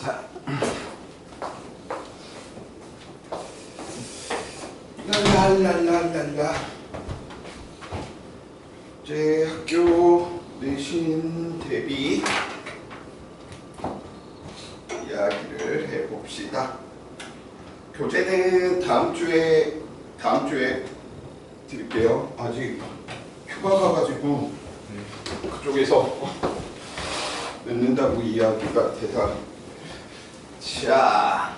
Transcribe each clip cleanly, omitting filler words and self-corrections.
자, 랄랄랄랄라. 제 학교 내신 대비 이야기를 해봅시다. 교재는 다음 주에 드릴게요. 아직 휴가 가가지고 그쪽에서 늦는다고 이야기가 돼서. 자,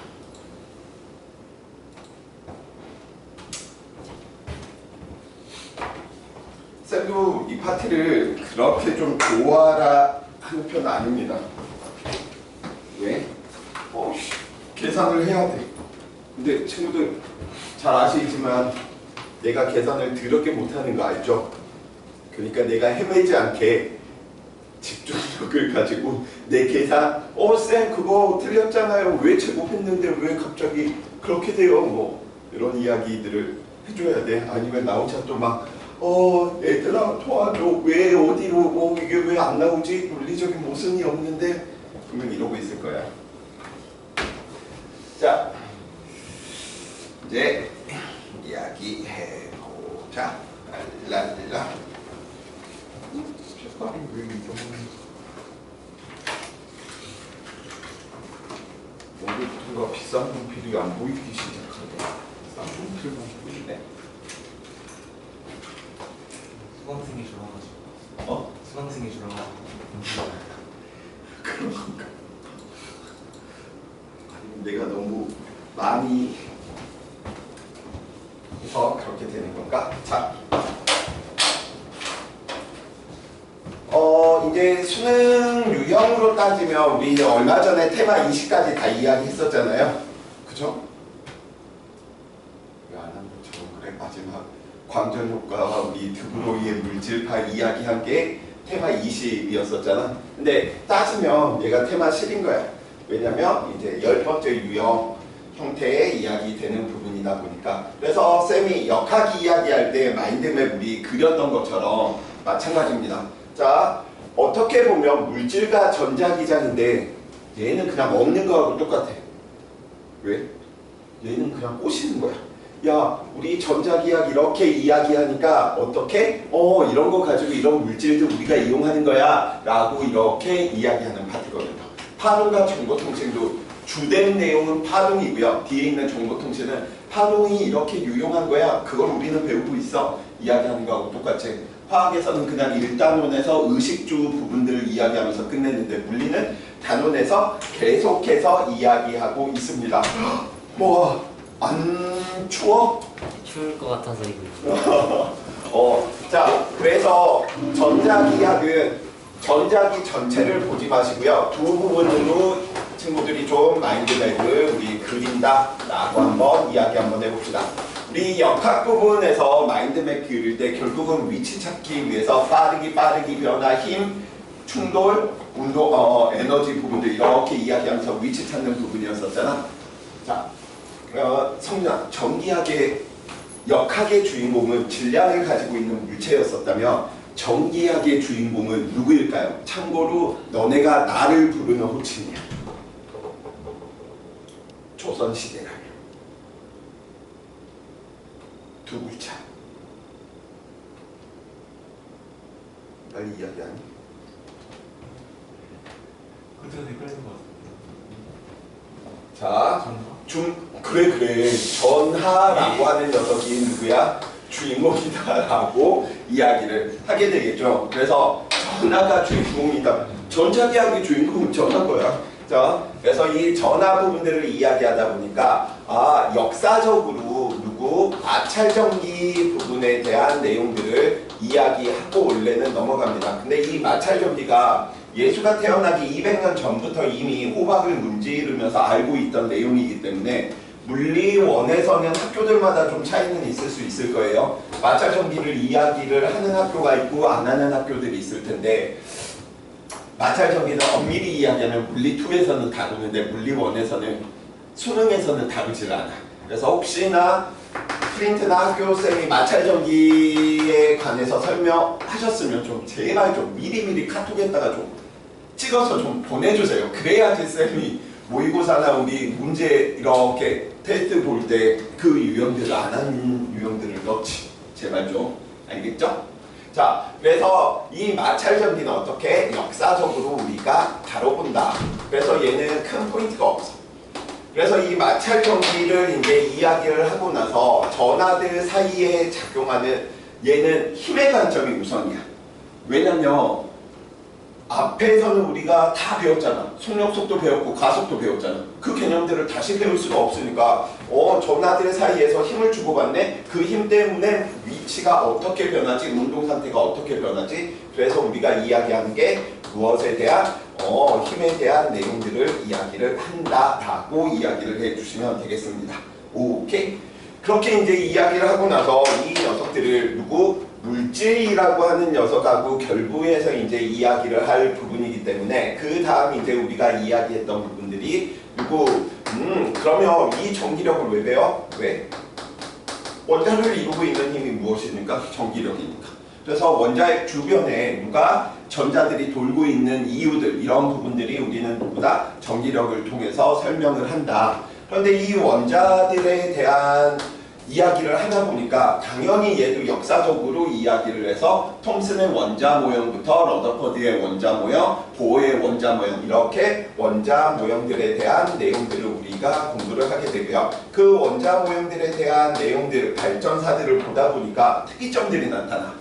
쌤도 이 파트를 그렇게 좀 좋아라 하는 편은 아닙니다. 왜? 계산을 해야 돼. 근데 친구들 잘 아시지만 내가 계산을 더럽게 못하는 거 알죠? 그러니까 내가 헤매지 않게 집중력을 가지고 내 계산, 쌤 그거 틀렸잖아요. 왜 제곱했는데 왜 갑자기 그렇게 돼요? 뭐 이런 이야기들을 해줘야 돼. 아니면 나 혼자 또 막 얘들아 도와줘. 왜 어디로 이게 왜 안 나오지? 물리적인 모순이 없는데 분명 이러고 있을 거야. 자, 이제 이야기해보자. 랄랄라. 색깔이 왜 언제부턴가 비싼 분필이 안 보이기 시작하네. 비싼 분필만 보이네. 수강생이 줄어가지고. 수강생이 줄어가지고. 그런 건가? 아니면 내가 너무 많이 해서 그렇게 되는 건가? 자, 이제 수능 유형으로 따지면 우리 얼마 전에 테마 20까지 다 이야기했었잖아요. 그죠? 왜 안 한 것처럼 그래? 마지막 광전효과와 우리 드브로이의 물질파 이야기한 게 테마 20이었었잖아. 근데 따지면 얘가 테마 10인 거야. 왜냐면 이제 10번째 유형 형태의 이야기 되는 부분이다 보니까. 그래서 쌤이 역학이 이야기할 때 마인드맵 우리 그렸던 것처럼 마찬가지입니다. 자, 어떻게 보면 물질과 전자기장인데 얘는 그냥 없는 거하고 똑같아. 왜? 얘는 그냥 꼬시는 거야. 야, 우리 전자기학 이렇게 이야기하니까 어떻게? 이런 거 가지고 이런 물질도 우리가 이용하는 거야 라고 이렇게 이야기하는 파트거든요. 파동과 정보통신도 주된 내용은 파동이고요. 뒤에 있는 정보통신은 파동이 이렇게 유용한 거야. 그걸 우리는 배우고 있어. 이야기하는 거하고 똑같이. 화학에서는 그냥 1단원에서 의식주 부분들을 이야기하면서 끝냈는데 물리는 단원에서 계속해서 이야기하고 있습니다. 뭐 안 추워? 추울 것 같아서 이거. 자, 그래서 전자기학은 전자기 전체를 보지 마시고요. 두 부분으로 친구들이 좀 마인드맵을 우리 그린다 라고 한번 이야기 한번 해봅시다. 우리 역학 부분에서 마인드맵 그릴 때 결국은 위치 찾기 위해서 빠르기 변화, 힘, 충돌, 운동, 에너지 부분들 이렇게 이야기하면서 위치 찾는 부분이었었잖아. 자, 성준아, 전기학의 역학의 주인공은 질량을 가지고 있는 물체였었다면 전기학의 주인공은 누구일까요? 참고로 너네가 나를 부르는 호칭이야. 조선시대라면 두 글자. 빨리 이야기하니? 그때가 헷갈리는 것 같아. 자, 그래 전하라고 하는 녀석이 누구야? 주인공이다라고 이야기를 하게 되겠죠. 그래서 전하가 주인공이다. 전자기학의 주인공은 전하거야. 자, 그래서 이 전하 부분들을 이야기하다 보니까 역사적으로 마찰전기 부분에 대한 내용들을 이야기하고 원래는 넘어갑니다. 근데 이 마찰전기가 예수가 태어나기 200년 전부터 이미 호박을 문지르면서 알고 있던 내용이기 때문에 물리원에서는 학교들마다 좀 차이는 있을 수 있을 거예요. 마찰전기를 이야기를 하는 학교가 있고 안 하는 학교들이 있을 텐데 마찰전기는 엄밀히 이야기하면 물리2에서는 다루는데 물리1에서는 수능에서는 다루질 않아. 그래서 혹시나 프린트나 학교쌤이 마찰전기에 관해서 설명하셨으면 좀 제발 좀 미리미리 카톡에다가 좀 찍어서 좀 보내주세요. 그래야지 쌤이 모의고사나 우리 문제 이렇게 테스트 볼 때 그 유형들을 안 하는 유형들을 넣지. 제발 좀 알겠죠? 자, 그래서 이 마찰전기는 어떻게 역사적으로 우리가 다뤄본다. 그래서 얘는 큰 포인트가 없어. 그래서 이 마찰전기를 이제 이야기를 하고 나서 전하들 사이에 작용하는 얘는 힘의 관점이 우선이야. 왜냐면 앞에서는 우리가 다 배웠잖아. 속력속도 배웠고 가속도 배웠잖아. 그 개념들을 다시 배울 수가 없으니까 전하들 사이에서 힘을 주고받네. 그 힘 때문에 위치가 어떻게 변하지, 운동 상태가 어떻게 변하지. 그래서 우리가 이야기하는 게 무엇에 대한 힘에 대한 내용들을 이야기를 한다라고 이야기를 해주시면 되겠습니다. 오케이? 그렇게 이제 이야기를 하고 나서 이 녀석들을 물질이라고 하는 녀석하고 결부해서 이제 이야기를 할 부분이기 때문에 그 다음 이제 우리가 이야기했던 부분들이 그러면 이 전기력을 왜 배워? 왜? 원자를 이루고 있는 힘이 무엇입니까? 전기력이니까. 그래서 원자의 주변에 누가 전자들이 돌고 있는 이유들 이런 부분들이 우리는 누구나 전기력을 통해서 설명을 한다. 그런데 이 원자들에 대한 이야기를 하다 보니까 당연히 얘도 역사적으로 이야기를 해서 톰슨의 원자 모형부터 러더퍼드의 원자 모형, 보어의 원자 모형 이렇게 원자 모형들에 대한 내용들을 우리가 공부를 하게 되고요. 그 원자 모형들에 대한 내용들, 발전사들을 보다 보니까 특이점들이 나타나.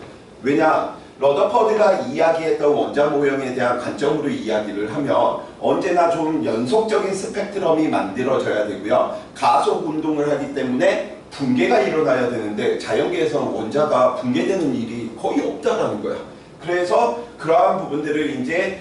왜냐? 러더퍼드가 이야기했던 원자 모형에 대한 관점으로 이야기를 하면 언제나 좀 연속적인 스펙트럼이 만들어져야 되고요. 가속 운동을 하기 때문에 붕괴가 일어나야 되는데 자연계에서는 원자가 붕괴되는 일이 거의 없다라는 거야. 그래서 그러한 부분들을 이제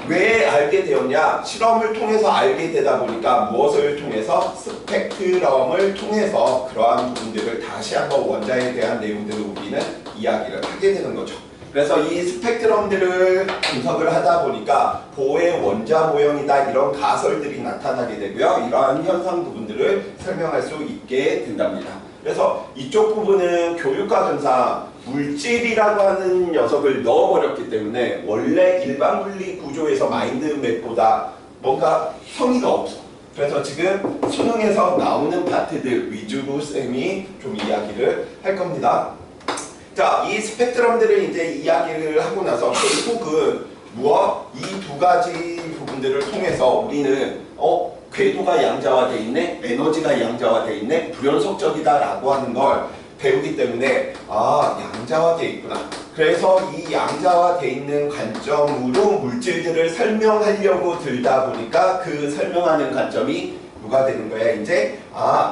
왜 알게 되었냐? 실험을 통해서 알게 되다 보니까 무엇을 통해서? 스펙트럼을 통해서 그러한 부분들을 다시 한번 원자에 대한 내용들을 우리는 이야기를 하게 되는 거죠. 그래서 이 스펙트럼들을 분석을 하다 보니까 보의 원자 모형이다 이런 가설들이 나타나게 되고요. 이러한 현상 부분들을 설명할 수 있게 된답니다. 그래서 이쪽 부분은 교육과정상 물질이라고 하는 녀석을 넣어버렸기 때문에 원래 일반 물리 구조에서 마인드맵보다 뭔가 성의가 없어. 그래서 지금 수능에서 나오는 파트들 위주로 쌤이 좀 이야기를 할 겁니다. 자, 이 스펙트럼들을 이제 이야기를 하고 나서 결국은 이 두 가지 부분들을 통해서 우리는 궤도가 양자화되어 있네, 에너지가 양자화되어 있네, 불연속적이다 라고 하는 걸 배우기 때문에 양자화되어 있구나. 그래서 이 양자화되어 있는 관점으로 물질들을 설명하려고 들다 보니까 그 설명하는 관점이 누가 되는 거야? 이제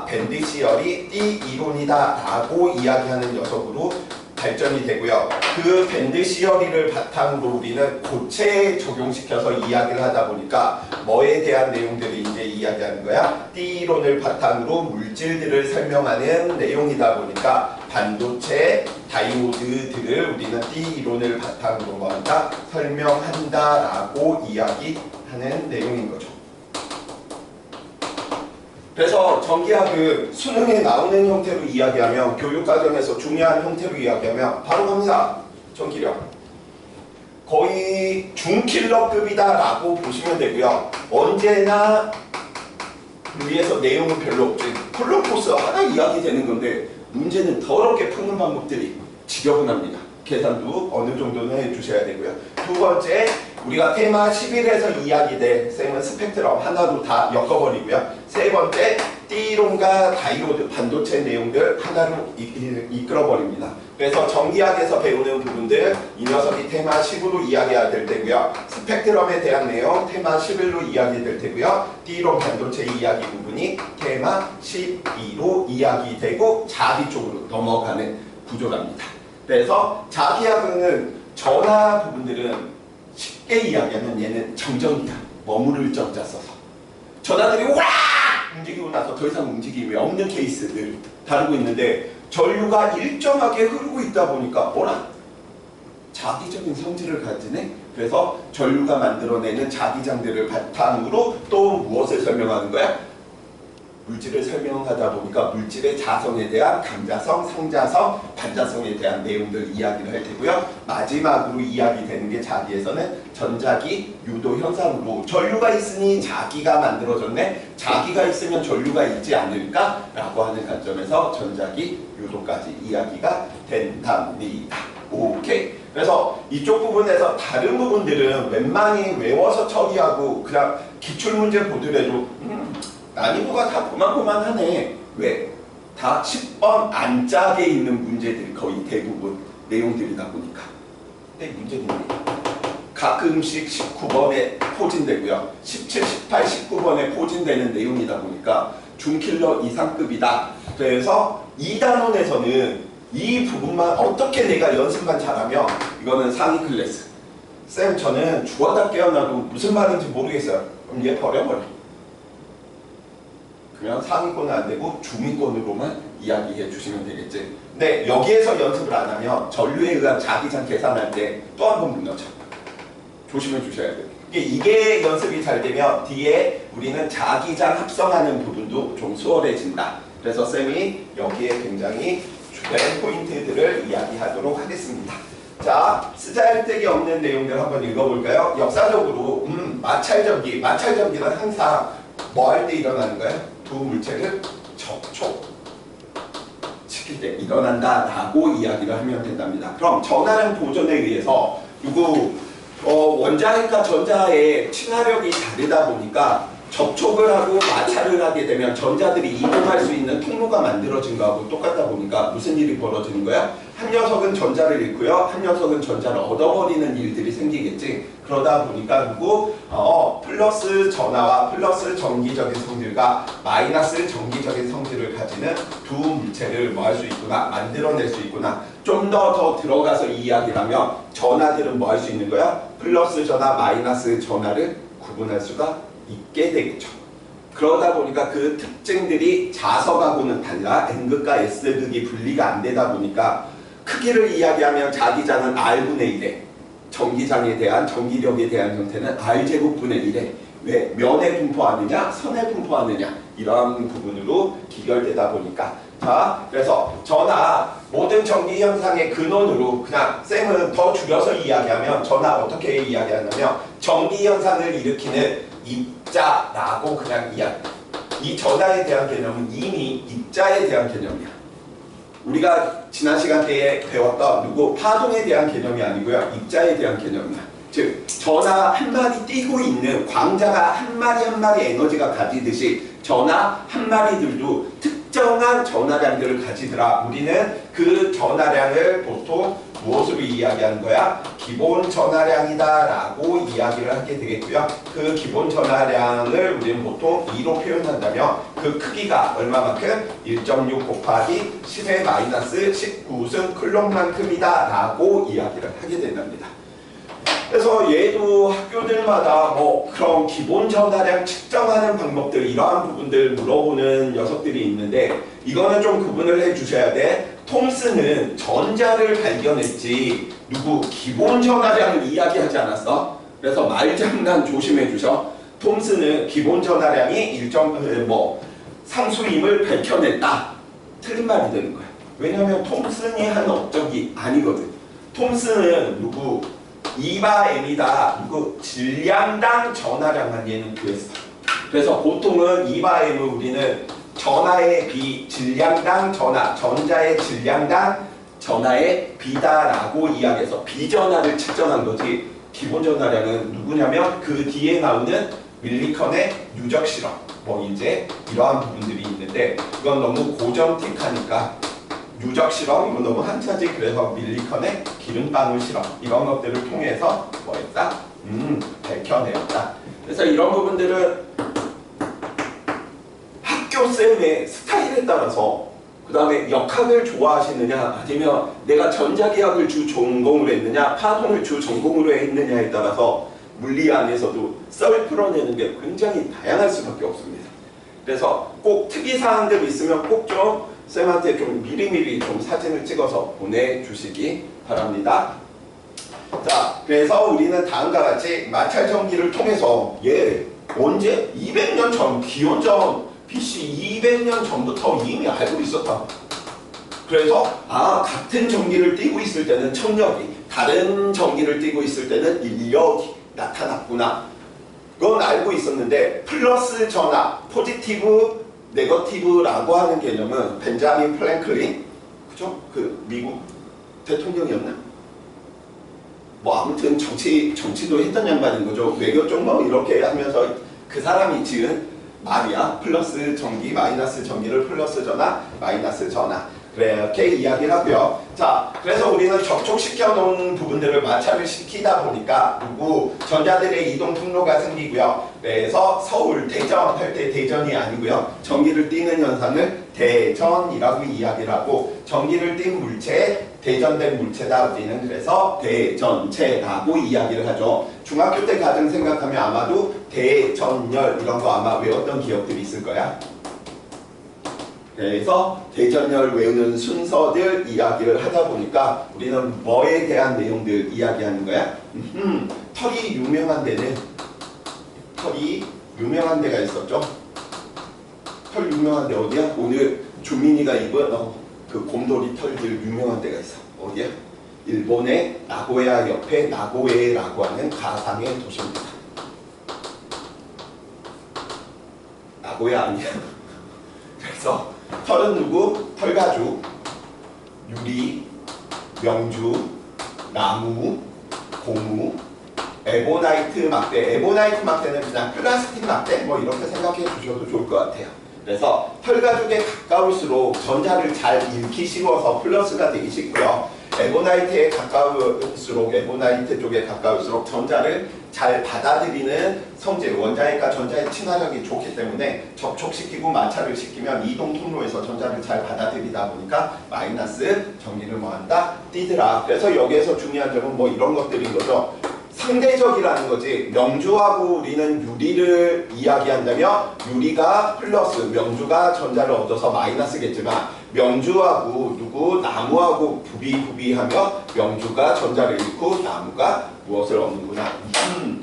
밴드 시열이 띠 이론이다 라고 이야기하는 녀석으로 발전이 되고요. 그 밴드 시어리를 바탕으로 우리는 고체에 적용시켜서 이야기를 하다 보니까 뭐에 대한 내용들을 이제 이야기하는 거야? 띠이론을 바탕으로 물질들을 설명하는 내용이다 보니까 반도체, 다이오드들을 우리는 띠이론을 바탕으로 뭐한다? 설명한다라고 이야기하는 내용인 거죠. 그래서 전기학은 수능에 나오는 형태로 이야기하면 교육과정에서 중요한 형태로 이야기하면 바로 갑니다. 전기력. 거의 중킬러급이다 라고 보시면 되고요. 언제나 위에서 내용은 별로 없지. 콜럼 코스 하나 이야기되는 건데 문제는 더럽게 푸는 방법들이 지저분합니다. 계산도 어느 정도는 해주셔야 되고요. 두 번째, 우리가 테마 11에서 이야기된 쌤은 스펙트럼 하나로 다 엮어버리고요. 세 번째, 띠이론과 다이오드, 반도체 내용들 하나로 이끌어버립니다. 그래서 전기학에서 배우는 부분들 이 녀석이 테마 10으로 이야기해야 될 테고요. 스펙트럼에 대한 내용 테마 11로 이야기될 테고요. 띠이론 반도체 이야기 부분이 테마 12로 이야기되고 자기 쪽으로 넘어가는 구조랍니다. 그래서 자기학은 전하 부분들은 쉽게 이야기하면 얘는 정전이다. 머무를 정자 써서 전하들이 와 움직이고 나서 더 이상 움직임이 없는 케이스를 다루고 있는데 전류가 일정하게 흐르고 있다 보니까 자기적인 성질을 가지네. 그래서 전류가 만들어내는 자기장들을 바탕으로 또 무엇을 설명하는 거야? 물질을 설명하다 보니까 물질의 자성에 대한 감자성, 상자성, 반자성에 대한 내용들 이야기를 할 테고요. 마지막으로 이야기되는 게 자기에서는 전자기 유도 현상으로 전류가 있으니 자기가 만들어졌네. 자기가 있으면 전류가 있지 않을까? 라고 하는 관점에서 전자기 유도까지 이야기가 된답니다. 오케이. 그래서 이쪽 부분에서 다른 부분들은 웬만히 외워서 처리하고 그냥 기출문제 보더라도 난이도가 다 고만고만하네. 왜? 다 10번 안짝에 있는 문제들이 거의 대부분 내용들이다 보니까. 근데 문제는 가끔씩 19번에 포진되고요. 17, 18, 19번에 포진되는 내용이다 보니까 중킬러 이상급이다. 그래서 2단원에서는 이 부분만 어떻게 내가 연습만 잘하면 이거는 상위 클래스. 쌤 저는 주하다 깨어나도 무슨 말인지 모르겠어요. 그럼 얘 버려버려. 그냥 상위권은 안 되고 중위권으로만 이야기해 주시면 되겠지. 근데 여기에서 연습을 안 하면 전류에 의한 자기장 계산할 때 또 한 번 무너져. 조심해 주셔야 돼요. 이게 연습이 잘 되면 뒤에 우리는 자기장 합성하는 부분도 좀 수월해진다. 그래서 쌤이 여기에 굉장히 주된 포인트들을 이야기하도록 하겠습니다. 자, 쓰잘데기 없는 내용들 한번 읽어볼까요? 역사적으로 마찰전기. 마찰전기는 항상 뭐 할 때 일어나는 거예요? 두 물체를 접촉시킬 때 일어난다라고 이야기를 하면 된답니다. 그럼 전하량 보존에 의해서 원자핵과 전자의 친화력이 다르다 보니까 접촉을 하고 마찰을 하게 되면 전자들이 이동할 수 있는 통로가 만들어진 거하고 똑같다 보니까 무슨 일이 벌어지는 거야? 한 녀석은 전자를 잃고요. 한 녀석은 전자를 얻어버리는 일들이 생기겠지. 그러다 보니까 플러스 전하와 플러스 전기적인 성질과 마이너스 전기적인 성질을 가지는 두 물체를 뭐 할 수 있구나, 만들어낼 수 있구나. 좀 더 들어가서 이야기를 하면 전하들은 뭐 할 수 있는 거야? 플러스 전하, 마이너스 전하를 구분할 수가 있게 되겠죠. 그러다 보니까 그 특징들이 자석하고는 달라 N극과 S극이 분리가 안 되다 보니까 크기를 이야기하면 자기장은 R분의 1에 전기장에 대한 전기력에 대한 형태는 R제곱분의 1에 왜? 면에 분포하느냐 선에 분포하느냐 이런 부분으로 기결되다 보니까 자 그래서 전하 모든 전기 현상의 근원으로 그냥 쌤은 더 줄여서 이야기하면 전하 어떻게 이야기하냐면 전기 현상을 일으키는 입자라고 그냥 이야기. 이 전하에 대한 개념은 이미 입자에 대한 개념이야. 우리가 지난 시간대에 배웠던 파동에 대한 개념이 아니고요. 입자에 대한 개념이야. 즉 전하 한 마리 뛰고 있는 광자가 한 마리 한 마리 에너지가 가지듯이 전하 한 마리들도 특정한 전하량들을 가지더라. 우리는 그 전하량을 보통 무엇으로 이야기하는 거야? 기본 전하량이다 라고 이야기를 하게 되겠고요. 그 기본 전하량을 우리는 보통 2로 표현한다면 그 크기가 얼마만큼? 1.6 곱하기 10의 마이너스 19승 클론만큼이다 라고 이야기를 하게 된답니다. 그래서 얘도 학교들마다 그런 기본 전하량 측정하는 방법들 이러한 부분들 물어보는 녀석들이 있는데 이거는 좀 구분을 해 주셔야 돼. 톰슨은 전자를 발견했지 기본 전하량을 이야기하지 않았어? 그래서 말장난 조심해 주셔. 톰슨은 기본 전하량이 상수임을 밝혀냈다. 틀린 말이 되는 거야. 왜냐면 톰슨이 한 업적이 아니거든. 톰슨은 2바m이다. 질량당 전하량만 얘는 구했어. 그래서 보통은 2바m을 우리는 전하의 비, 질량당 전하, 전자의 질량당 전하의 비다라고 이야기해서 비전하를 측정한 거지. 기본 전하량은 누구냐면 그 뒤에 나오는 밀리컨의 누적 실험. 이러한 부분들이 있는데 이건 너무 고정틱하니까 누적 실험 이거 너무 한차지. 그래서 밀리컨의 기름방울 실험 이런 것들을 통해서 뭐했다? 밝혀내었다. 그래서 이런 부분들은 학교쌤의 스타일에 따라서 그 다음에 역학을 좋아하시느냐 아니면 내가 전자기학을 주 전공으로 했느냐 파동을 주 전공으로 했느냐에 따라서 물리 안에서도 썰 풀어내는 게 굉장히 다양할 수밖에 없습니다. 그래서 꼭 특이사항들 있으면 꼭 좀 쌤한테 좀 미리미리 좀 사진을 찍어서 보내주시기 바랍니다. 자, 그래서 우리는 다음과 같이 마찰전기를 통해서 언제? 200년 전, 기원전 BC 200년 전부터 이미 알고 있었다. 그래서 같은 전기를 띠고 있을 때는 청력이, 다른 전기를 띠고 있을 때는 인력이 나타났구나. 그건 알고 있었는데 플러스 전하, 포지티브, 네거티브라고 하는 개념은 벤자민 플랭클린, 그죠? 그 미국 대통령이었나? 뭐 아무튼 정치도 했던 양반인 거죠. 외교 쪽 뭐 이렇게 하면서 그 사람이 지은 말이야. 플러스 전기, 마이너스 전기를 플러스 전하, 마이너스 전하. 그렇게 이야기를 하고요. 자, 그래서 우리는 접촉시켜 놓은 부분들을 마찰을 시키다 보니까 전자들의 이동 통로가 생기고요. 그래서 서울, 대전 할 때 대전이 아니고요. 전기를 띠는 현상을 대전이라고 이야기를 하고, 전기를 띈 물체, 대전된 물체다 우리는 그래서 대전체라고 이야기를 하죠. 중학교 때 가정 생각하면 아마도 대전열 이런 거 아마 외웠던 기억들이 있을 거야. 그래서 대전열 외우는 순서들 이야기를 하다 보니까 우리는 뭐에 대한 내용들 이야기하는 거야? 털이 유명한 데는, 털이 유명한 데가 있었죠. 털 유명한 데 어디야? 오늘 주민이가 입은 그 곰돌이 털들 유명한 데가 있어. 어디야? 일본의 나고야 옆에 나고에라고 하는 가상의 도시입니다. 나고야 아니야. 그래서 털은 누구? 털가죽, 유리, 명주, 나무, 고무, 에보나이트 막대. 에보나이트 막대는 그냥 플라스틱 막대 뭐 이렇게 생각해 주셔도 좋을 것 같아요. 그래서 털가죽에 가까울수록 전자를 잘 잃기 쉬워서 플러스가 되기 쉽고요. 에보나이트에 가까울수록, 에보나이트 쪽에 가까울수록 전자를 잘 받아들이는 성질, 원자핵과 전자의 친화력이 좋기 때문에 접촉시키고 마찰을 시키면 이동 통로에서 전자를 잘 받아들이다 보니까 마이너스 전기를 뭐한다? 띠더라. 그래서 여기에서 중요한 점은 뭐 이런 것들인 거죠. 상대적이라는 거지. 명주하고 우리는 유리를 이야기한다면 유리가 플러스, 명주가 전자를 얻어서 마이너스겠지만 명주하고 나무하고 부비하며 명주가 전자를 잃고 나무가 무엇을 얻는구나?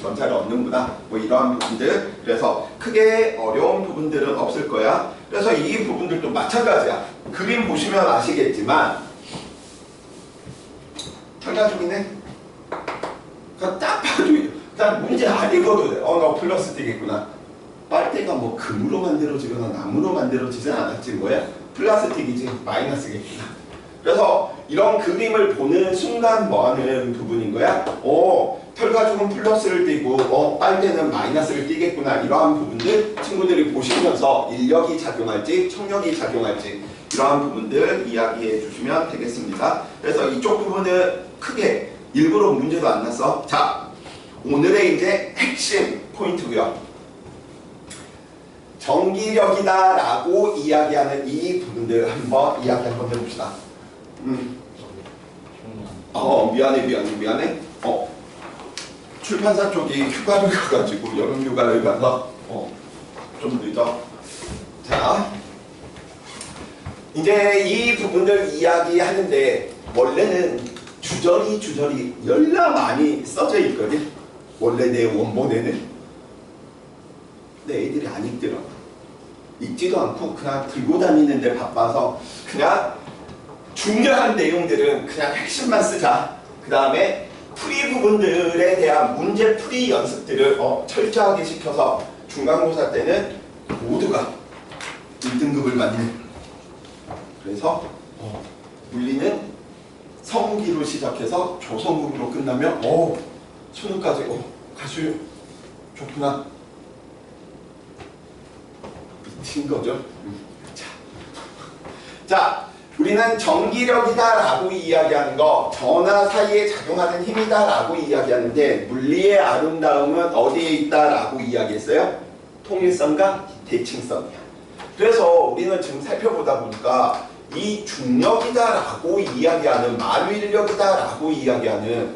전자를 얻는구나. 뭐 이러한 부분들. 그래서 크게 어려운 부분들은 없을 거야. 그래서 이 부분들도 마찬가지야. 그림 보시면 아시겠지만 털가죽이네. 딱 봐도 딱 문제 안 읽어도 돼. 너 플러스 띠겠구나. 빨대가 뭐 금으로 만들어지거나 나무로 만들어지진 않았지. 뭐야? 플라스틱이지. 마이너스겠구나. 그래서 이런 그림을 보는 순간 뭐하는 부분인 거야? 털가죽은 플러스를 띠고 빨대는 마이너스를 띠겠구나. 이러한 부분들 친구들이 보시면서 인력이 작용할지 청력이 작용할지 이러한 부분들 이야기해 주시면 되겠습니다. 그래서 이쪽 부분은 크게 일부러 문제도 안 났어. 자, 오늘의 이제 핵심 포인트고요. 전기력이다 라고 이야기하는 이 부분들 한번 이야기 한번 해봅시다. 미안해. 출판사 쪽이 휴가를 가가지고 여름 휴가를 가서 좀 늦어. 자, 이제 이 부분들 이야기하는데 원래는 주저리 열나 많이 써져 있거든. 원래 내 원본에는. 근데 애들이 안 읽더라고. 읽지도 않고 그냥 들고 다니는데 바빠서 그냥 중요한 내용들은 그냥 핵심만 쓰자. 그 다음에 풀이 부분들에 대한 문제 풀이 연습들을 철저하게 시켜서 중간고사 때는 모두가 1등급을 받는. 그래서 물리는 성기로 시작해서 조성국으로 끝나면 수능까지 가수 좋구나. 미친 거죠. 자, 우리는 전기력이다 라고 이야기하는 거, 전하 사이에 작용하는 힘이다 라고 이야기하는데 물리의 아름다움은 어디에 있다 라고 이야기했어요? 통일성과 대칭성이야. 그래서 우리는 지금 살펴보다 보니까 이 중력이다 라고 이야기하는, 만위력이다 라고 이야기하는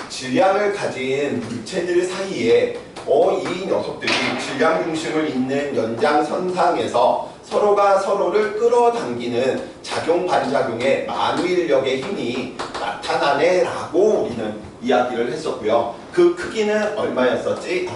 질량을 가진 물체들 사이에 이 녀석들이 질량 중심을 잇는 연장선상에서 서로가 서로를 끌어당기는 작용 반작용의 만위력의 힘이 나타나네 라고 우리는 이야기를 했었고요. 그 크기는 얼마였었지?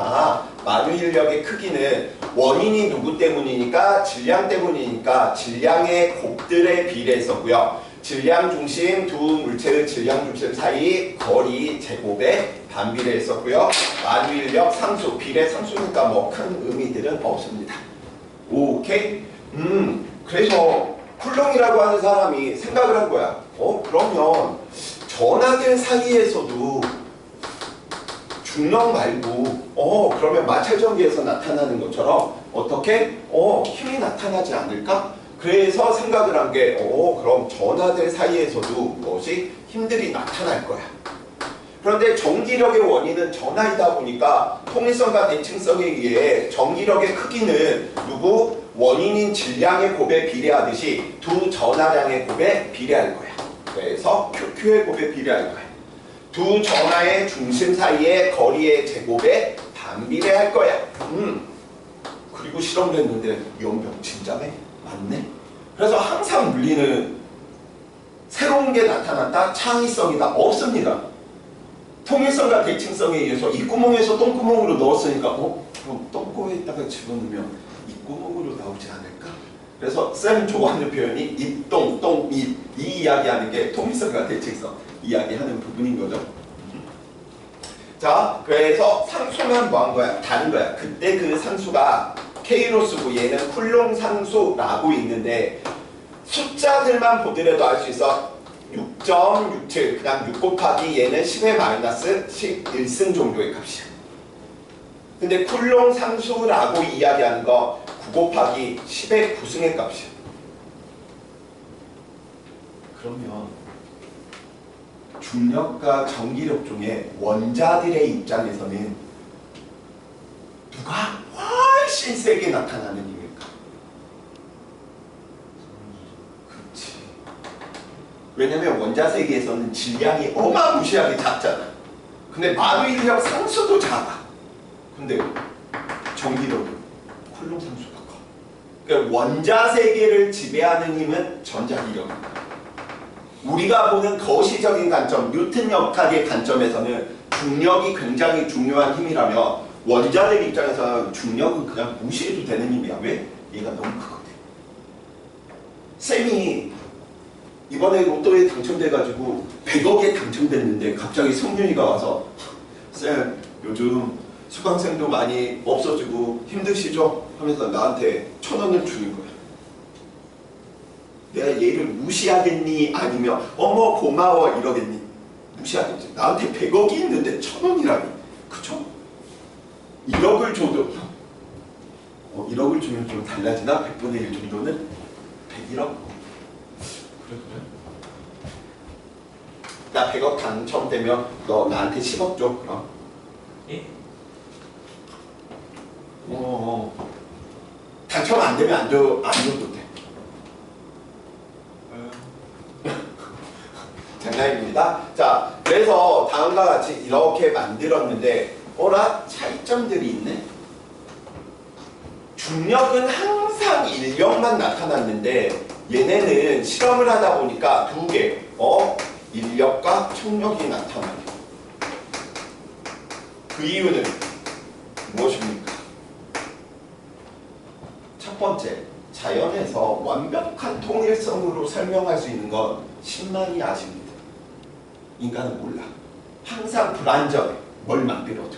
만유 인력의 크기는 원인이 누구 때문이니까 질량 때문이니까 질량의 곱들에 비례했었고요. 질량 중심 두 물체의 질량 중심 사이 거리 제곱에 반비례했었고요. 만유 인력 상수 비례 상수니까 뭐 큰 의미들은 없습니다. 오케이? 그래서 쿨롱이라고 하는 사람이 생각을 한 거야. 그러면 전하들 사이에서도 중력 말고 그러면 마찰전기에서 나타나는 것처럼 어떻게 힘이 나타나지 않을까? 그래서 생각을 한 게 그럼 전하들 사이에서도 무엇이 힘들이 나타날 거야. 그런데 전기력의 원인은 전하이다 보니까 통일성과 대칭성에 의해 전기력의 크기는 누구? 원인인 질량의 곱에 비례하듯이 두 전하량의 곱에 비례할 거야. 그래서 QQ의 곱에 비례할 거야. 두 전하의 중심 사이의 거리의 제곱에 반비례할 거야. 그리고 실험을 했는데 연병 진짜네? 맞네? 그래서 항상 물리는 새로운 게 나타났다? 창의성이다? 없습니다. 통일성과 대칭성에 의해서 이 구멍에서 똥구멍으로 넣었으니까 그럼 똥꼬에다가 집어넣으면 이 구멍으로 나오지 않을까? 그래서 쌤 좋아하는 표현이 입똥, 똥, 입 이 이야기하는 게 통일성과 대칭성 이야기하는 부분인 거죠. 자, 그래서 상수면 뭐한 거야? 다른 거야. 그때 그 상수가 K로 쓰고 얘는 쿨롱 상수라고 있는데 숫자들만 보더라도 알 수 있어. 6.67 그냥 6 곱하기 얘는 10의 마이너스 11승 정도의 값이야. 근데 쿨롱 상수라고 이야기하는 거 9 곱하기 10의 9승의 값이야. 그러면 중력과 전기력 중에 원자들의 입장에서는 누가 훨씬 세게 나타나는 힘일까? 그렇지. 왜냐면 원자 세계에서는 질량이 어마무시하게 작잖아. 근데 만유 인력 상수도 작아. 근데 전기력은 쿨롱 상수가 커. 그러니까 원자 세계를 지배하는 힘은 전자기력입니다. 우리가 보는 거시적인 관점, 뉴턴 역학의 관점에서는 중력이 굉장히 중요한 힘이라면 원자들 입장에서는 중력은 그냥 무시해도 되는 힘이야. 왜? 얘가 너무 크거든. 쌤이 이번에 로또에 당첨돼가지고 100억에 당첨됐는데 갑자기 성윤이가 와서 쌤 요즘 수강생도 많이 없어지고 힘드시죠? 하면서 나한테 1,000원을 주는 거야. 내가 얘를 무시하겠니? 아니면 어머 고마워 이러겠니? 무시하겠지. 나한테 100억이 있는데 1,000원이라니. 그쵸? 1억을 줘도 1억을 주면 좀 달라지나? 100분의 1 정도는? 101억? 그래. 나 100억 당첨되면 너 나한테 10억 줘 그럼. 예? 당첨 안 되면 안 줘도 돼. 장난입니다. 자, 그래서 다음과 같이 이렇게 만들었는데 차이점들이 있네. 중력은 항상 인력만 나타났는데 얘네는 실험을 하다 보니까 두 개, 인력과 청력이 나타나요. 그 이유는 무엇입니까? 첫 번째, 자연에서 완벽한 통일성으로 설명할 수 있는 건 신만이 아십니다. 인간은 몰라. 항상 불안정해. 뭘 만들어도.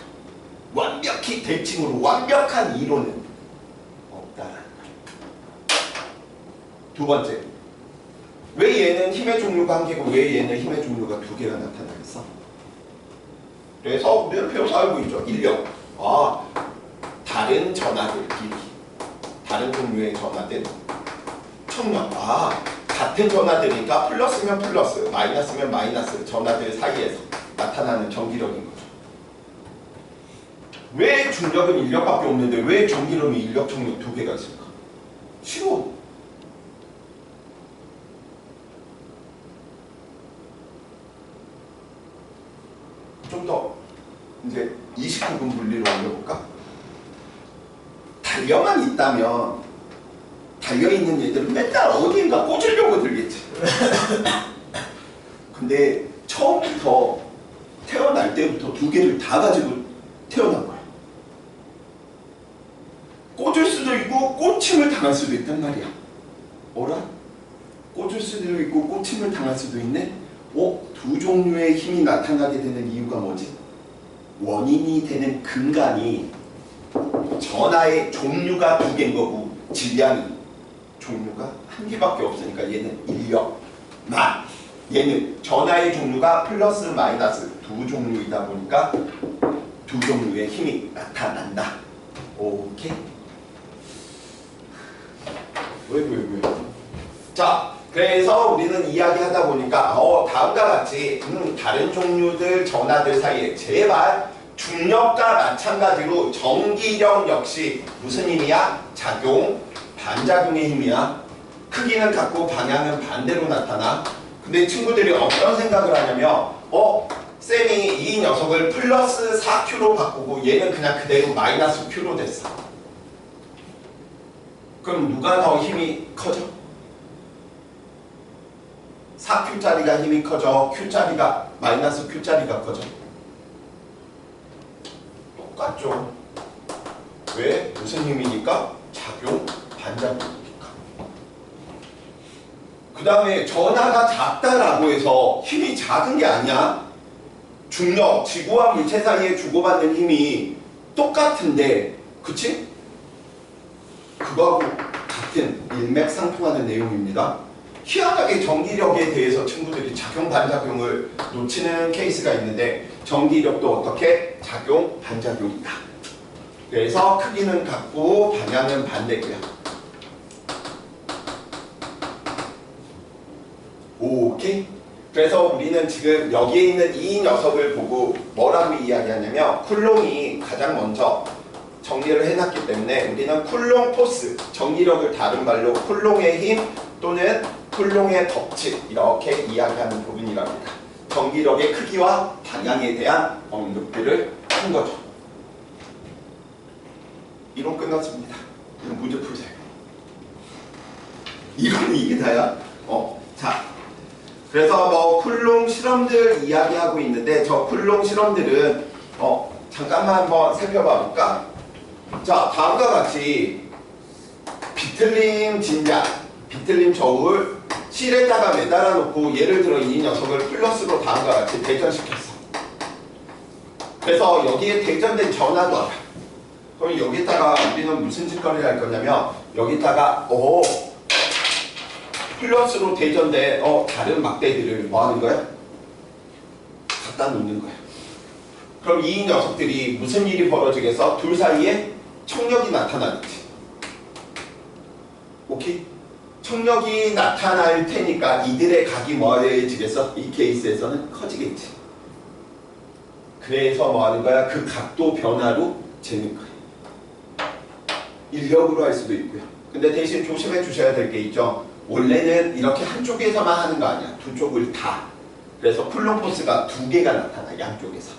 완벽히 대칭으로 완벽한 이론은 없다라는 거예요. 두 번째, 왜 얘는 힘의 종류가 한 개고 왜 얘는 힘의 종류가 두 개가 나타나겠어? 그래서 우리는 배워서 알고 있죠. 인력. 다른 전하들 길이. 다른 종류의 전하들. 청력. 같은 전하들이니까 플러스면 플러스, 마이너스면 마이너스 전하들 사이에서 나타나는 전기력인 거죠. 왜 중력은 인력밖에 없는데 왜 전기력은 인력, 청력 두 개가 있을까? 쉬워. 좀 더 이제 29분 분리로 올려볼까? 달려만 있다면 달려있는 얘들은 맨날 어딘가 꽂으려고 들겠지. 근데 처음부터 태어날 때부터 두 개를 다 가지고 태어난 거야. 수도 있고 꽂힘을 당할 수도 있단 말이야. 어라? 꽂을 수도 있고 꽂힘을 당할 수도 있네? 두 종류의 힘이 나타나게 되는 이유가 뭐지? 원인이 되는 근간이 전하의 종류가 두 개인 거고 질량이 종류가 한 개밖에 없으니까 얘는 인력만, 얘는 전하의 종류가 플러스 마이너스 두 종류이다 보니까 두 종류의 힘이 나타난다. 오케이? 왜? 자, 그래서 우리는 이야기하다 보니까 다음과 같이 다른 종류들 전하들 사이에 제발 중력과 마찬가지로 전기력 역시 무슨 힘이야? 작용, 반작용의 힘이야. 크기는 같고 방향은 반대로 나타나. 근데 친구들이 어떤 생각을 하냐면 쌤이 이 녀석을 플러스 4Q로 바꾸고 얘는 그냥 그대로 마이너스 Q로 됐어. 그럼 누가 더 힘이 커져? 4Q짜리가 힘이 커져? Q짜리가 마이너스 Q짜리가 커져? 똑같죠. 왜? 무슨 힘이니까? 작용, 반작용이니까. 그 다음에 전하가 작다라고 해서 힘이 작은 게 아니야. 중력, 지구와 물체 사이에 주고받는 힘이 똑같은데, 그치? 그거하고 같은 일맥상통하는 내용입니다. 희한하게 전기력에 대해서 친구들이 작용, 반작용을 놓치는 케이스가 있는데 전기력도 어떻게? 작용, 반작용이다. 그래서 크기는 같고 방향은 반대고요. 오케이? 그래서 우리는 지금 여기에 있는 이 녀석을 보고 뭐라고 이야기하냐면 쿨롱이 가장 먼저 정리를 해놨기 때문에 우리는 쿨롱 포스, 전기력을 다른 말로 쿨롱의 힘 또는 쿨롱의 법칙 이렇게 이야기하는 부분이랍니다. 전기력의 크기와 방향에 대한 언급들을 한 거죠. 이론 끝났습니다. 그럼 문제 풀세요. 이론이 이게 다야? 자, 그래서 뭐 쿨롱 실험들 이야기하고 있는데 저 쿨롱 실험들은 잠깐만 한번 살펴봐 볼까? 자, 다음과 같이 비틀림 진자, 비틀림 저울 실에다가 매달아 놓고 예를 들어 이 녀석을 플러스로 다음과 같이 대전시켰어. 그래서 여기에 대전된 전하도 알아. 그럼 여기다가 우리는 무슨 짓거리를 할 거냐면 여기다가 플러스로 대전된 다른 막대들을 뭐 하는 거야? 갖다 놓는 거야. 그럼 이 녀석들이 무슨 일이 벌어지겠어? 둘 사이에 청력이 나타나겠지. 오케이? 청력이 나타날 테니까 이들의 각이 뭐해지겠어? 이 케이스에서는 커지겠지. 그래서 뭐 하는 거야? 그 각도 변화로 재는 거야. 인력으로 할 수도 있고요. 근데 대신 조심해 주셔야 될 게 있죠. 원래는 이렇게 한쪽에서만 하는 거 아니야. 두 쪽을 다. 그래서 쿨롱 포스가 두 개가 나타나, 양쪽에서.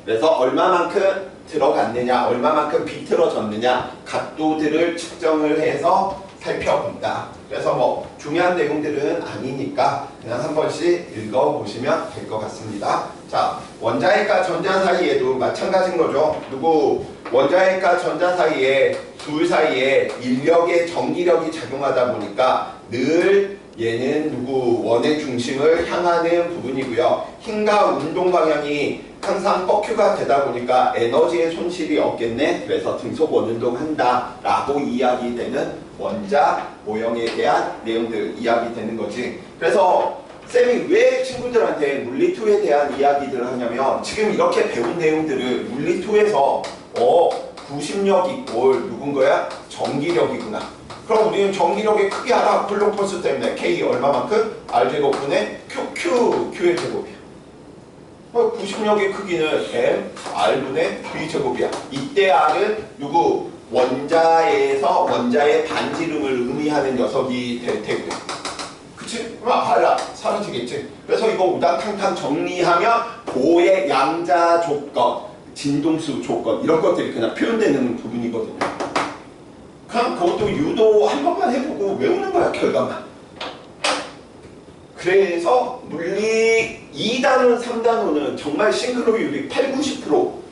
그래서 얼마만큼 들어갔느냐, 얼마만큼 비틀어졌느냐 각도들을 측정을 해서 살펴본다. 그래서 뭐 중요한 내용들은 아니니까 그냥 한 번씩 읽어보시면 될 것 같습니다. 자, 원자핵과 전자 사이에도 마찬가지인 거죠. 누구? 원자핵과 전자 사이에 둘 사이에 인력의 전기력이 작용하다 보니까 늘 얘는 누구? 원의 중심을 향하는 부분이고요. 힘과 운동 방향이 항상 뻑큐가 되다 보니까 에너지의 손실이 없겠네. 그래서 등속 원운동한다 라고 이야기되는 원자 모형에 대한 내용들 이야기되는 거지. 그래서 쌤이 왜 친구들한테 물리2에 대한 이야기들을 하냐면 지금 이렇게 배운 내용들을 물리2에서 구심력 이꼴 누군 거야? 전기력이구나. 그럼 우리는 전기력의 크기 알아. 쿨롱 포스 때문에 K 얼마만큼? R제곱분의 Q의 제곱이야. 구심력의 크기는 M, R분의 V제곱이야. 이때 R은 누구? 원자에서 원자의 반지름을 의미하는 녀석이 될 테고요. 그치? 그럼 알아. 사라지겠지. 그래서 이거 우당탕탕 정리하면 고의 양자 조건, 진동수 조건 이런 것들이 그냥 표현되는 부분이거든요. 그냥 그것도 유도 한 번만 해보고 외우는 거야, 결과만. 그래서 물리 2단원, 3단원은 정말 싱크로율이 80, 90%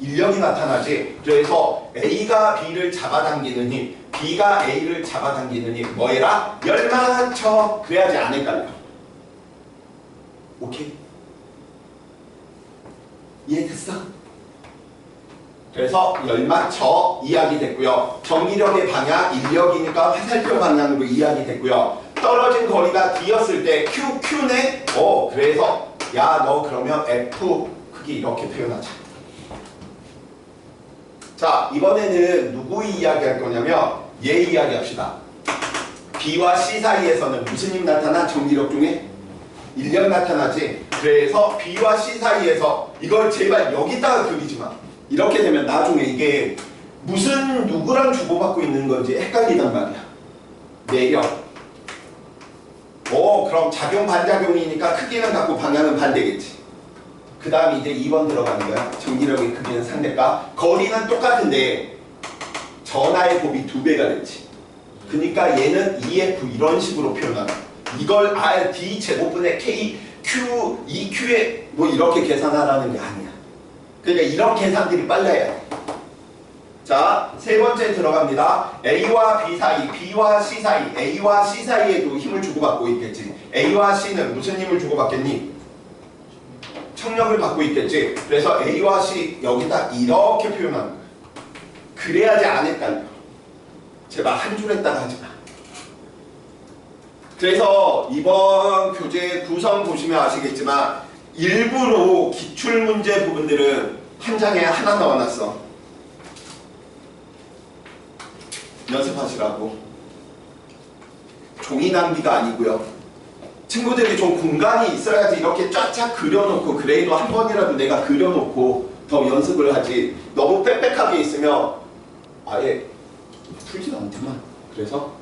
인력이 나타나지. 그래서 A가 B를 잡아당기는 힘, B가 A를 잡아당기는 힘, 뭐해라? 열맞춰. 그래야지 안 헷갈려. 오케이? 이해됐어? 그래서 열맞춰 이야기 됐고요. 전기력의 방향, 인력이니까 화살표 방향으로 이야기 됐고요. 떨어진 거리가 D였을 때 Q네? 그래서 야, 너 그러면 F 크기 이렇게 표현하자. 자, 이번에는 누구 이야기 할 거냐면 얘 이야기 합시다. B와 C 사이에서는 무슨 힘 나타나? 전기력 중에? 인력 나타나지. 그래서 B와 C 사이에서 이걸 제발 여기다가 그리지 마. 이렇게 되면 나중에 이게 무슨 누구랑 주고받고 있는 건지 헷갈리단 말이야. 내력. 그럼 작용 반작용이니까 크기는 같고 방향은 반대겠지. 그 다음 이제 2번 들어가는 거야. 전기력의 크기는 상대가. 거리는 똑같은데 전하의 곱이 2배가 됐지. 그러니까 얘는 EF 이런 식으로 표현하는. 이걸 D 제곱분의 K, Q, EQ에 뭐 이렇게 계산하라는 게 아니야. 그러니까 이런 계산들이 빨라야 돼. 자, 세 번째 들어갑니다. A와 B 사이, B와 C 사이, A와 C 사이에도 힘을 주고받고 있겠지. A와 C는 무슨 힘을 주고받겠니? 청력을 받고 있겠지. 그래서 A와 C 여기다 이렇게 표현하는 거야. 그래야지 안 헷갈려. 제발 한 줄 했다가 하지 마. 그래서 이번 교재 구성 보시면 아시겠지만 일부러 기출문제 부분들은 한 장에 하나 넣어놨어. 연습하시라고. 종이 낭비가 아니고요. 친구들이 좀 공간이 있어야지 이렇게 쫙쫙 그려놓고, 그래도 한 번이라도 내가 그려놓고 더 연습을 하지. 너무 빽빽하게 있으면 아예 풀지도 않지만. 그래서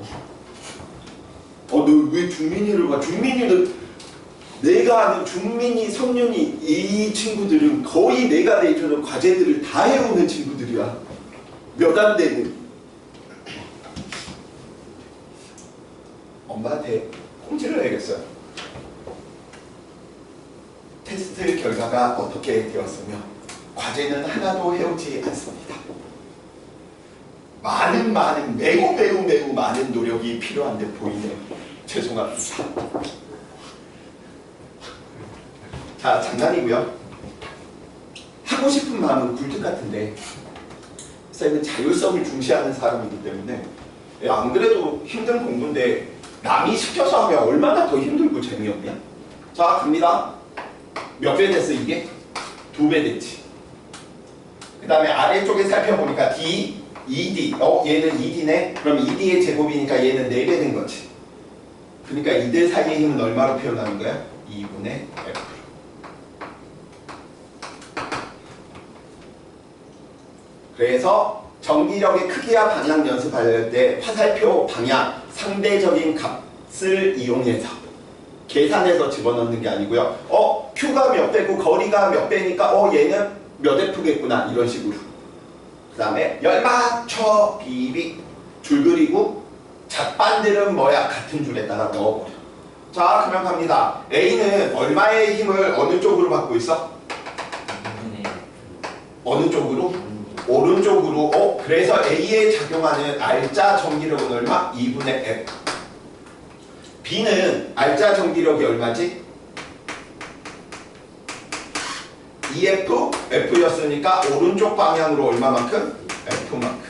너 왜 중민이를 봐? 중민이는 내가 아는 중민이, 성윤이 이 친구들은 거의 내가 내주는 과제들을 다 해오는 친구들이야. 몇 안 되는. 엄마한테 꼼지를 해야겠어요. 테스트 결과가 어떻게 되었으며 과제는 하나도 해오지 않습니다. 매우 많은 노력이 필요한데 보이네요. 죄송합니다. 자, 장난이고요. 하고 싶은 마음은 굴뚝 같은데 쌤은 자율성을 중시하는 사람이기 때문에 안 그래도 힘든 공부인데 남이 시켜서 하면 얼마나 더 힘들고 재미없냐? 자, 갑니다. 몇 배 됐어 이게? 2배 됐지. 그 다음에 아래쪽에 살펴보니까 D, ED. 얘는 ED네? 그럼 ED의 제곱이니까 얘는 4배 된 거지. 그러니까 이들 사이의 힘은 얼마로 표현하는 거야? 2분의 F. 그래서 전기력의 크기와 방향 연습할 때 화살표 방향, 상대적인 값을 이용해서 계산해서 집어넣는 게 아니고요. Q가 몇 배고 거리가 몇 배니까 얘는 몇 F겠구나, 이런 식으로. 그 다음에 열맞춰 비비 줄 그리고 잡반들은 뭐야? 같은 줄에다가 넣어버려. 자, 그러면 갑니다. A는 얼마의 힘을 어느 쪽으로 받고 있어? 어느 쪽으로? 오른쪽으로. 그래서 A에 작용하는 알짜 전기력은 얼마? 2분의 F. B는 알짜 전기력이 얼마지? EF, F였으니까 오른쪽 방향으로 얼마만큼? F만큼.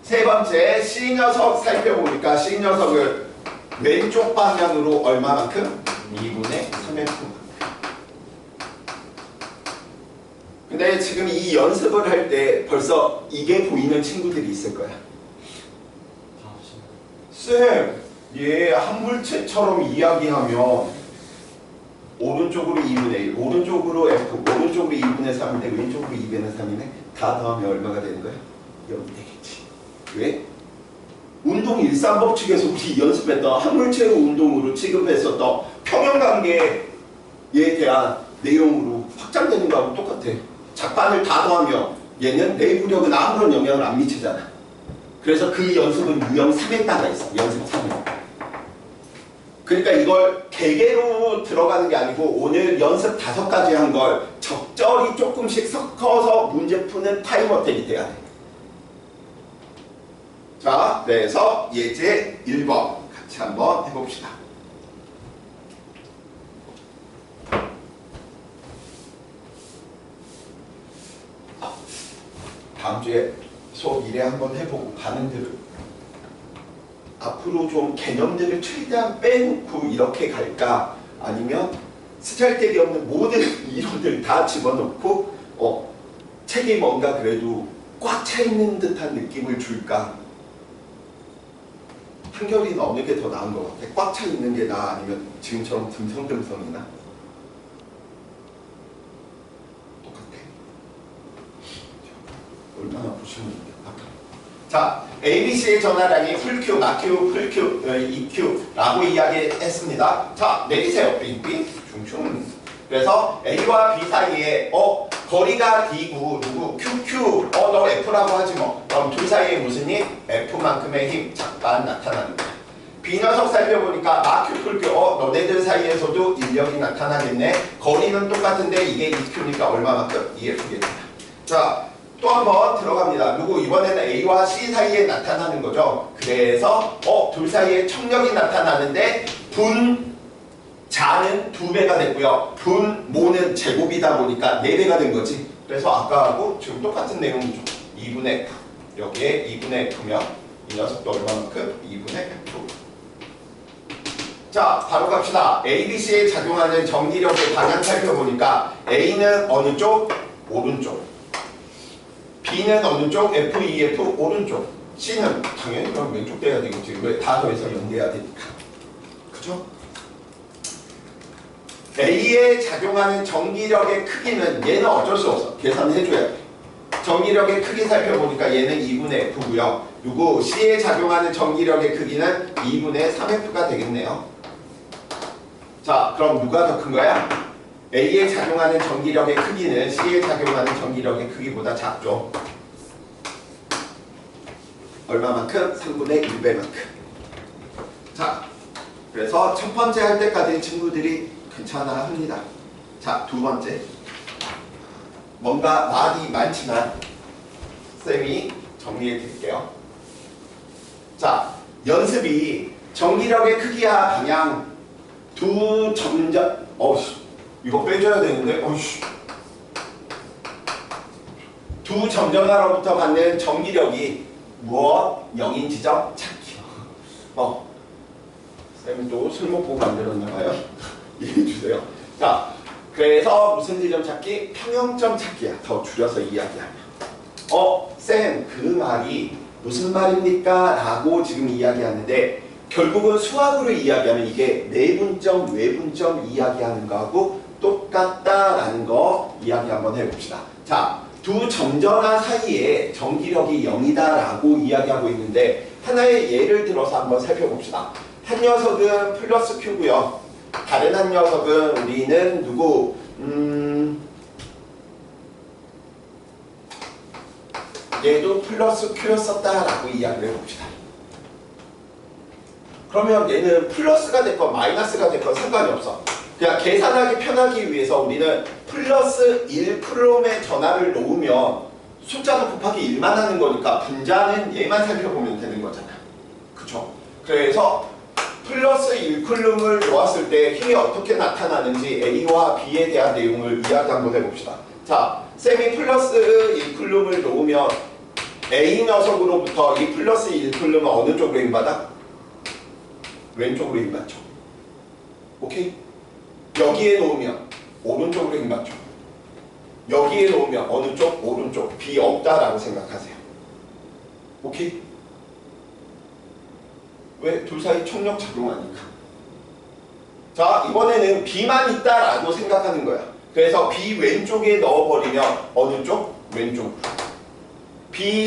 세 번째, C 녀석 살펴보니까 C 녀석을 왼쪽 방향으로 얼마만큼? 2분의 3F만큼. 근데 지금 이 연습을 할 때 벌써 이게 보이는 친구들이 있을 거야. 쌤, 얘 한물체처럼 이야기하면 오른쪽으로 2분의 1, 오른쪽으로 F, 오른쪽으로 2분의 3인데 왼쪽으로 2분의 3이네? 다 더하면 얼마가 되는 거야? 0이 되겠지. 왜? 운동 일삼법칙에서 우리 연습했던 한물체의 운동으로 취급했었던 평형관계에 대한 내용으로 확장되는 거하고 똑같아. 작반을 다 더하면 얘는 내부력은 아무런 영향을 안 미치잖아. 그래서 그 연습은 유형 3에다가 있어. 연습 3에. 그러니까 이걸 개개로 들어가는 게 아니고 오늘 연습 5가지 한 걸 적절히 조금씩 섞어서 문제 푸는 타임어택이 돼야 돼. 자, 그래서 예제 1번 같이 한번 해봅시다. 다음 주에 수업 1회 한번 해보고 반응들을 앞으로 좀 개념들을 최대한 빼놓고 이렇게 갈까? 아니면 쓰잘데기 없는 모든 이론들 다 집어넣고 책이 뭔가 그래도 꽉 차 있는 듯한 느낌을 줄까? 한결이는 어느 게 더 나은 것 같아? 꽉 차 있는 게 나아? 아니면 지금처럼 듬성듬성이 나? 똑같아. 얼마나 보시면 될까? 자, ABC의 전화량이 풀Q, 막Q, 풀Q, EQ라고 이야기했습니다. 자, 내리세요. 빙빙, 중충. 그래서 A와 B 사이에 거리가 D고 누구 QQ, 너 F라고 하지 뭐. 그럼 둘 사이에 무슨 힘? F만큼의 힘 잠깐 나타나는 거야. B 녀석 살펴보니까 막Q, 풀Q, 너네들 사이에서도 인력이 나타나겠네. 거리는 똑같은데 이게 EQ니까 얼마만큼? EF겠다. 자, 또 한 번 들어갑니다. 누구 이번에는 A와 C 사이에 나타나는 거죠. 그래서 둘 사이에 청력이 나타나는데 분자는 2배가 됐고요. 분모는 제곱이다 보니까 4배가 된 거지. 그래서 아까하고 지금 똑같은 내용이죠. 2분의 F. 여기에 2분의 F면 이 녀석도 얼마만큼? 2분의 F. 자, 바로 갑시다. ABC에 작용하는 전기력의 방향 살펴보니까 A는 어느 쪽? 오른쪽. B는 어느 쪽? F, E, F 오른쪽. C는 당연히 그럼 왼쪽 돼야 되겠지. 왜? 다 더해서 연대해야 되니까. 그죠? A에 작용하는 전기력의 크기는 얘는 어쩔 수 없어. 계산해줘야 돼. 전기력의 크기 살펴보니까 얘는 2분의 F고요. 누구? C에 작용하는 전기력의 크기는 2분의 3F가 되겠네요. 자, 그럼 누가 더 큰 거야? A에 작용하는 전기력의 크기는 C에 작용하는 전기력의 크기보다 작죠. 얼마만큼? 3분의 1배만큼. 자, 그래서 첫 번째 할 때까지 친구들이 괜찮아 합니다. 자, 두 번째. 뭔가 말이 많지만 쌤이 정리해 드릴게요. 자, 연습이 전기력의 크기와 방향 두 점자 이거 빼줘야 되는데 두 점전화로부터 받는 전기력이 무엇? 영인 지점 찾기. 쌤이 또 술 먹고 만들었나봐요. 이해해주세요. 자, 그래서 무슨 지점 찾기? 평형점 찾기야. 더 줄여서 이야기하면. 쌤, 그 말이 무슨 말입니까? 라고 지금 이야기하는데 결국은 수학으로 이야기하면 이게 내분점, 외분점 이야기하는 거하고 똑같다라는 거 이야기 한번 해봅시다. 자, 두 점전화 사이에 전기력이 0이다라고 이야기하고 있는데 하나의 예를 들어서 한번 살펴봅시다. 한 녀석은 플러스 Q고요. 다른 한 녀석은 우리는 누구? 얘도 플러스 Q였었다라고 이야기를 해봅시다. 그러면 얘는 플러스가 됐건 마이너스가 됐건 상관이 없어. 그냥 계산하기 편하기 위해서 우리는 플러스 1의 전화를 놓으면 숫자도 곱하기 1만 하는 거니까 분자는 얘만 살펴보면 되는 거잖아. 그쵸? 그래서 플러스 1쿨룸을 놓았을 때 힘이 어떻게 나타나는지 A와 B에 대한 내용을 이야기 한번 해봅시다. 자, 쌤이 플러스 1쿨룸을 놓으면 A 녀석으로부터 이 플러스 1쿨룸은 어느 쪽으로 힘받아? 왼쪽으로 힘받죠. 오케이? 여기에 놓으면 오른쪽으로 힘받죠. 여기에 놓으면 어느 쪽? 오른쪽. B 없다라고 생각하세요. 오케이? 왜? 둘 사이 총력 작용하니까. 자, 이번에는 B만 있다라고 생각하는 거야. 그래서 B 왼쪽에 넣어버리면 어느 쪽? 왼쪽으로. B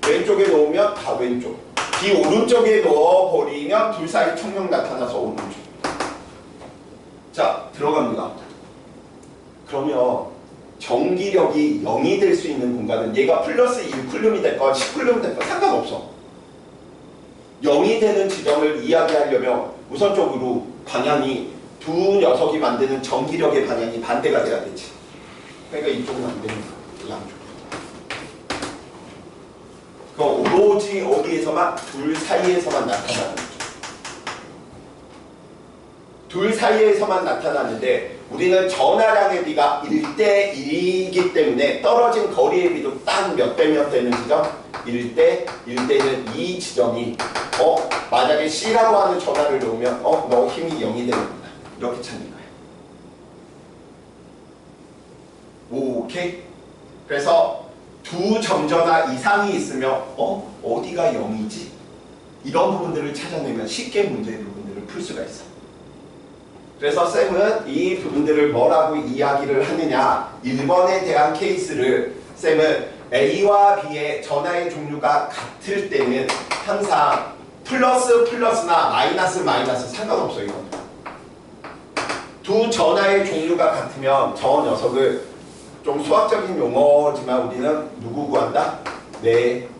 왼쪽에 놓으면 다 왼쪽. B 오른쪽에 넣어버리면 둘 사이 총력 나타나서 오른쪽. 자, 들어갑니다. 그러면 전기력이 0이 될 수 있는 공간은 얘가 플러스 1쿨룸이 됐건 10쿨룸이 됐건 상관없어. 0이 되는 지점을 이야기하려면 우선적으로 방향이 두 녀석이 만드는 전기력의 방향이 반대가 돼야 되지. 그러니까 이쪽은 안 되는 거야. 양쪽. 그럼 오로지 어디에서만? 둘 사이에서만 나타나는 거죠. 둘 사이에서만 나타나는데 우리는 전하량의 비가 1대1이기 때문에 떨어진 거리의 비도 딱 몇 대 몇 되는 지점? 1대 1대는 이 지점이 만약에 C라고 하는 전하를 놓으면 너 힘이 0이 되는구나. 이렇게 찾는 거예요. 오케이? 그래서 두 점전화 이상이 있으면 어디가 0이지? 이런 부분들을 찾아내면 쉽게 문제의 부분들을 풀 수가 있어. 그래서 쌤은 이 부분들을 뭐라고 이야기를 하느냐, 1번에 대한 케이스를 쌤은 A와 B의 전하의 종류가 같을 때는 항상 플러스 플러스나 마이너스 마이너스 상관없어요. 이건. 두 전하의 종류가 같으면 저 녀석을 좀 수학적인 용어지만 우리는 누구 구한다? 내분점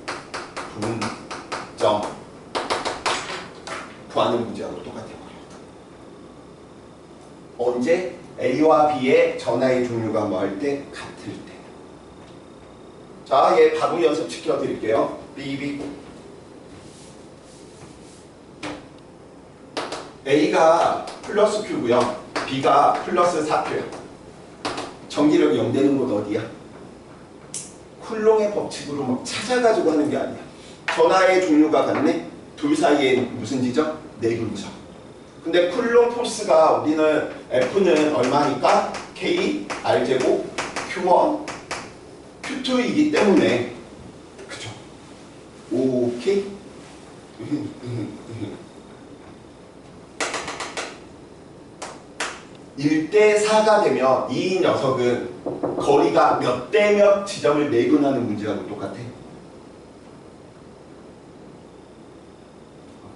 구하는 문제하고 똑같아요. 언제? A와 B의 전하의 종류가 뭐 할 때? 같을 때. 자, 얘 바로 연습시켜 드릴게요. 삐삐. A가 플러스 Q고요. B가 플러스 4Q예요. 전기력이 0 되는 곳 어디야? 쿨롱의 법칙으로 막 찾아가지고 하는 게 아니야. 전하의 종류가 같네? 둘 사이에 무슨 지점? 내분점. 근데 쿨롱 포스가 우리는 F는 얼마니까? K, R제곱, Q1, Q2이기 때문에 그죠? 오케이? 1대4가 되면 이 녀석은 거리가 몇 대 몇 지점을 내분하는 문제하고 똑같아.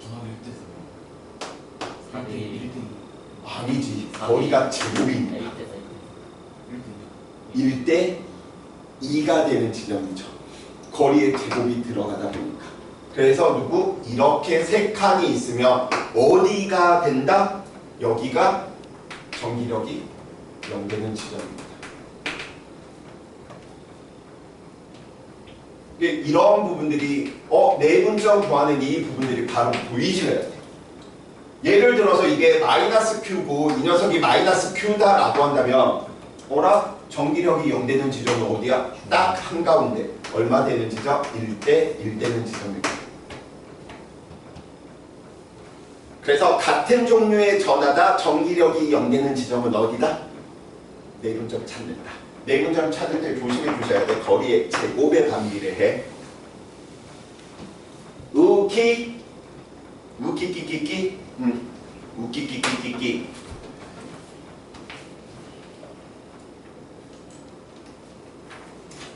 전화는 1대4. 아니지. 거리가 제곱이니까. 1대 2가 되는 지점이죠. 거리의 제곱이 들어가다 보니까. 그래서 누구? 이렇게 세 칸이 있으면 어디가 된다? 여기가 전기력이 0 되는 지점입니다. 이런 부분들이 내분점 구하는 이 부분들이 바로 보이셔야 돼요. 예를 들어서 이게 마이너스 Q고 이 녀석이 마이너스 Q다라고 한다면 전기력이 0 되는 지점은 어디야? 딱 한가운데. 얼마 되는 지점? 1대 1 되는 지점입니다. 그래서 같은 종류의 전하다 전기력이 0 되는 지점은 어디다? 내분점 찾는다. 내분점 찾을 때 조심해 주셔야 돼. 거리의 제곱에 반비례해. 우키 우키키키키 우키키키키키.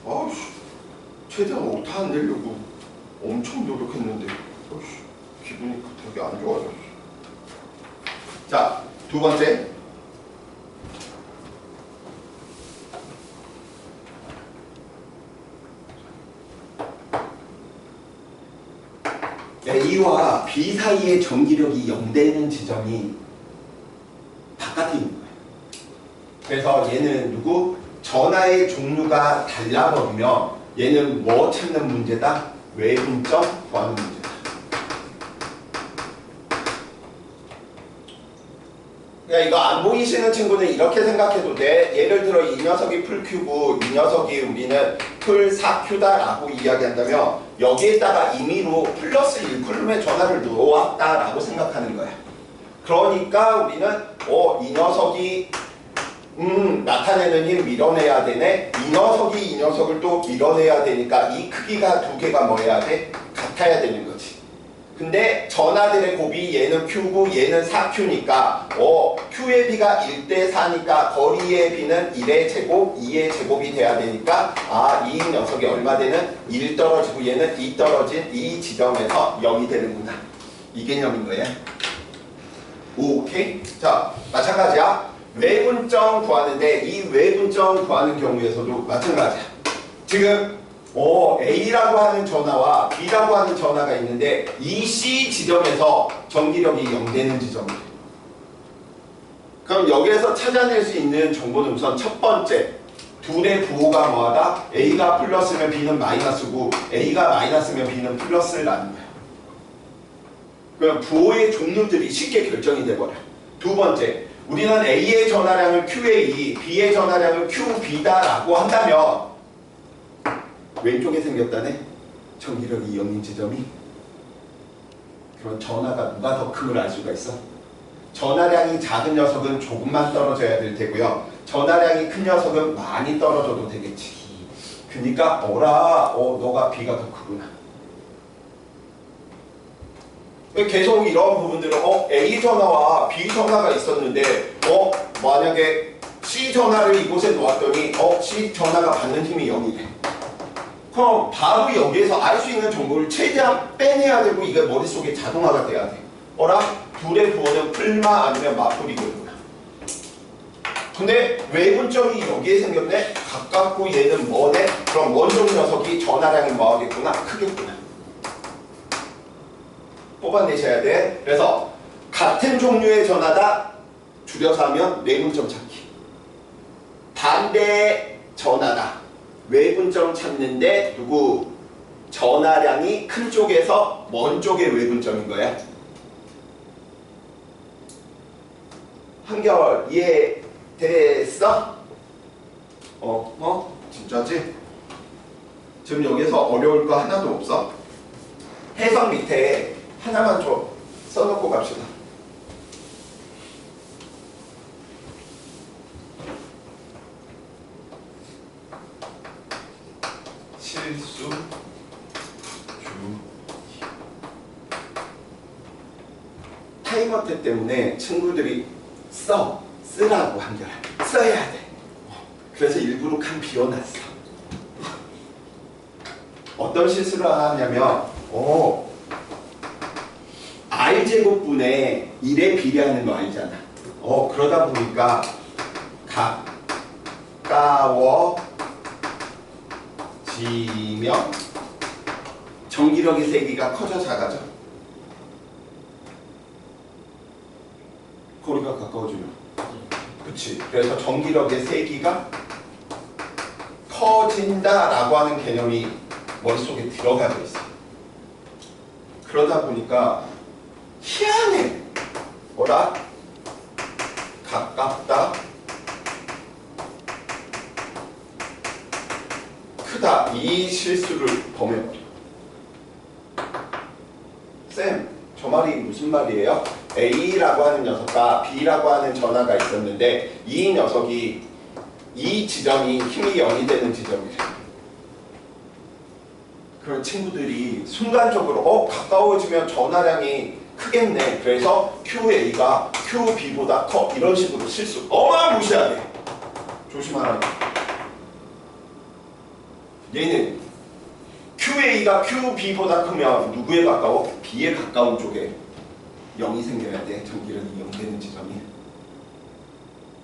아우씨, 최대한 오타 안 내려고 엄청 노력했는데 기분이 되게 안 좋아졌어. 자, 두 번째. A와 B 사이의 전기력이 0 되는 지점이 바깥에 있는 거예요. 그래서 얘는 누구? 전하의 종류가 달라버리면 얘는 뭐 찾는 문제다? 외분점 구하는 문제다. 그러니까 이거 안 보이시는 친구는 이렇게 생각해도 돼. 예를 들어 이 녀석이 풀 Q고 이 녀석이 우리는 풀 4Q다라고 이야기한다면 여기에다가 임의로 플러스 1쿨럼의 전하를 놓았다라고 생각하는 거야. 그러니까 우리는 이 녀석이 나타내는 힘 밀어내야 되네. 이 녀석이 이 녀석을 또 밀어내야 되니까 이 크기가 두 개가 뭐 해야 돼? 같아야 되는 거지. 근데 전하들의 곱이 얘는 Q고 얘는 4Q니까 Q의 비가 1대4니까 거리의 비는 1의 제곱, 2의 제곱이 돼야 되니까 이 녀석이 얼마 되는? 1 떨어지고 얘는 2 떨어진 이 지점에서 0이 되는구나. 이 개념인 거예요. 오케이? 자, 마찬가지야. 외분점 구하는데 이 외분점 구하는 경우에서도 마찬가지야. 지금 A라고 하는 전하와 B라고 하는 전하가 있는데 이 C 지점에서 전기력이 0 되는 지점이에요. 그럼 여기에서 찾아낼 수 있는 정보는 우선 첫 번째, 둘의 부호가 뭐하다? A가 플러스면 B는 마이너스고 A가 마이너스면 B는 플러스라는 거야. 그럼 부호의 종류들이 쉽게 결정이 돼버려. 두 번째, 우리는 A의 전하량을 QA, B의 전하량을 QB다라고 한다면 왼쪽에 생겼다네? 전기력이 0인 지점이. 그럼 전하가 누가 더 큼을 알 수가 있어? 전하량이 작은 녀석은 조금만 떨어져야 될 테고요. 전하량이 큰 녀석은 많이 떨어져도 되겠지. 그러니까 너가 B가 더 크구나. 계속 이런 부분들은 A 전하와 B 전하가 있었는데 만약에 C 전하를 이곳에 놓았더니 C 전하가 받는 힘이 0이래. 그럼 바로 여기에서 알 수 있는 정보를 최대한 빼내야 되고 이게 머릿속에 자동화가 돼야 돼. 둘의 부호는 풀마 아니면 마풀이거든요. 근데 외분점이 여기에 생겼네? 가깝고 얘는 뭐네? 그럼 원종 녀석이 전하량이 뭐하겠구나? 크겠구나. 뽑아내셔야 돼. 그래서 같은 종류의 전하다 줄여서 하면 내분점 찾기. 반대 전하다. 외분점 찾는데 전하량이 큰 쪽에서 먼 쪽의 외분점인 거야. 한결 이해됐어? 진짜지? 지금 여기서 어려울 거 하나도 없어? 해석 밑에 하나만 좀 써놓고 갑시다. 실수 타임어택 때문에 친구들이 쓰라고 한결 써야 돼. 그래서 일부러 칸 비워놨어. 어떤 실수를 하냐면 R제곱분의 1에 비례하는 거 알잖아. 그러다 보니까 가까워지면 전기력의 세기가 커져 작아져? 거리가 가까워지면. 그치. 그래서 전기력의 세기가 커진다라고 하는 개념이 머릿속에 들어가져 있어. 그러다 보니까 희한해. 가깝다, 크다. 이 실수를 범해버려. 쌤, 저 말이 무슨 말이에요? A라고 하는 녀석과 B라고 하는 전하가 있었는데 이 녀석이 이 지점이 힘이 0이 되는 지점이래. 그런 친구들이 순간적으로 가까워지면 전하량이 크겠네. 그래서 QA가 QB보다 커. 이런 식으로 실수 어마무시하게. 조심하라고. 얘는 QA가 QB보다 크면 누구에 가까워? B에 가까운 쪽에 0이 생겨야 돼. 전기력이 0 되는 지점이.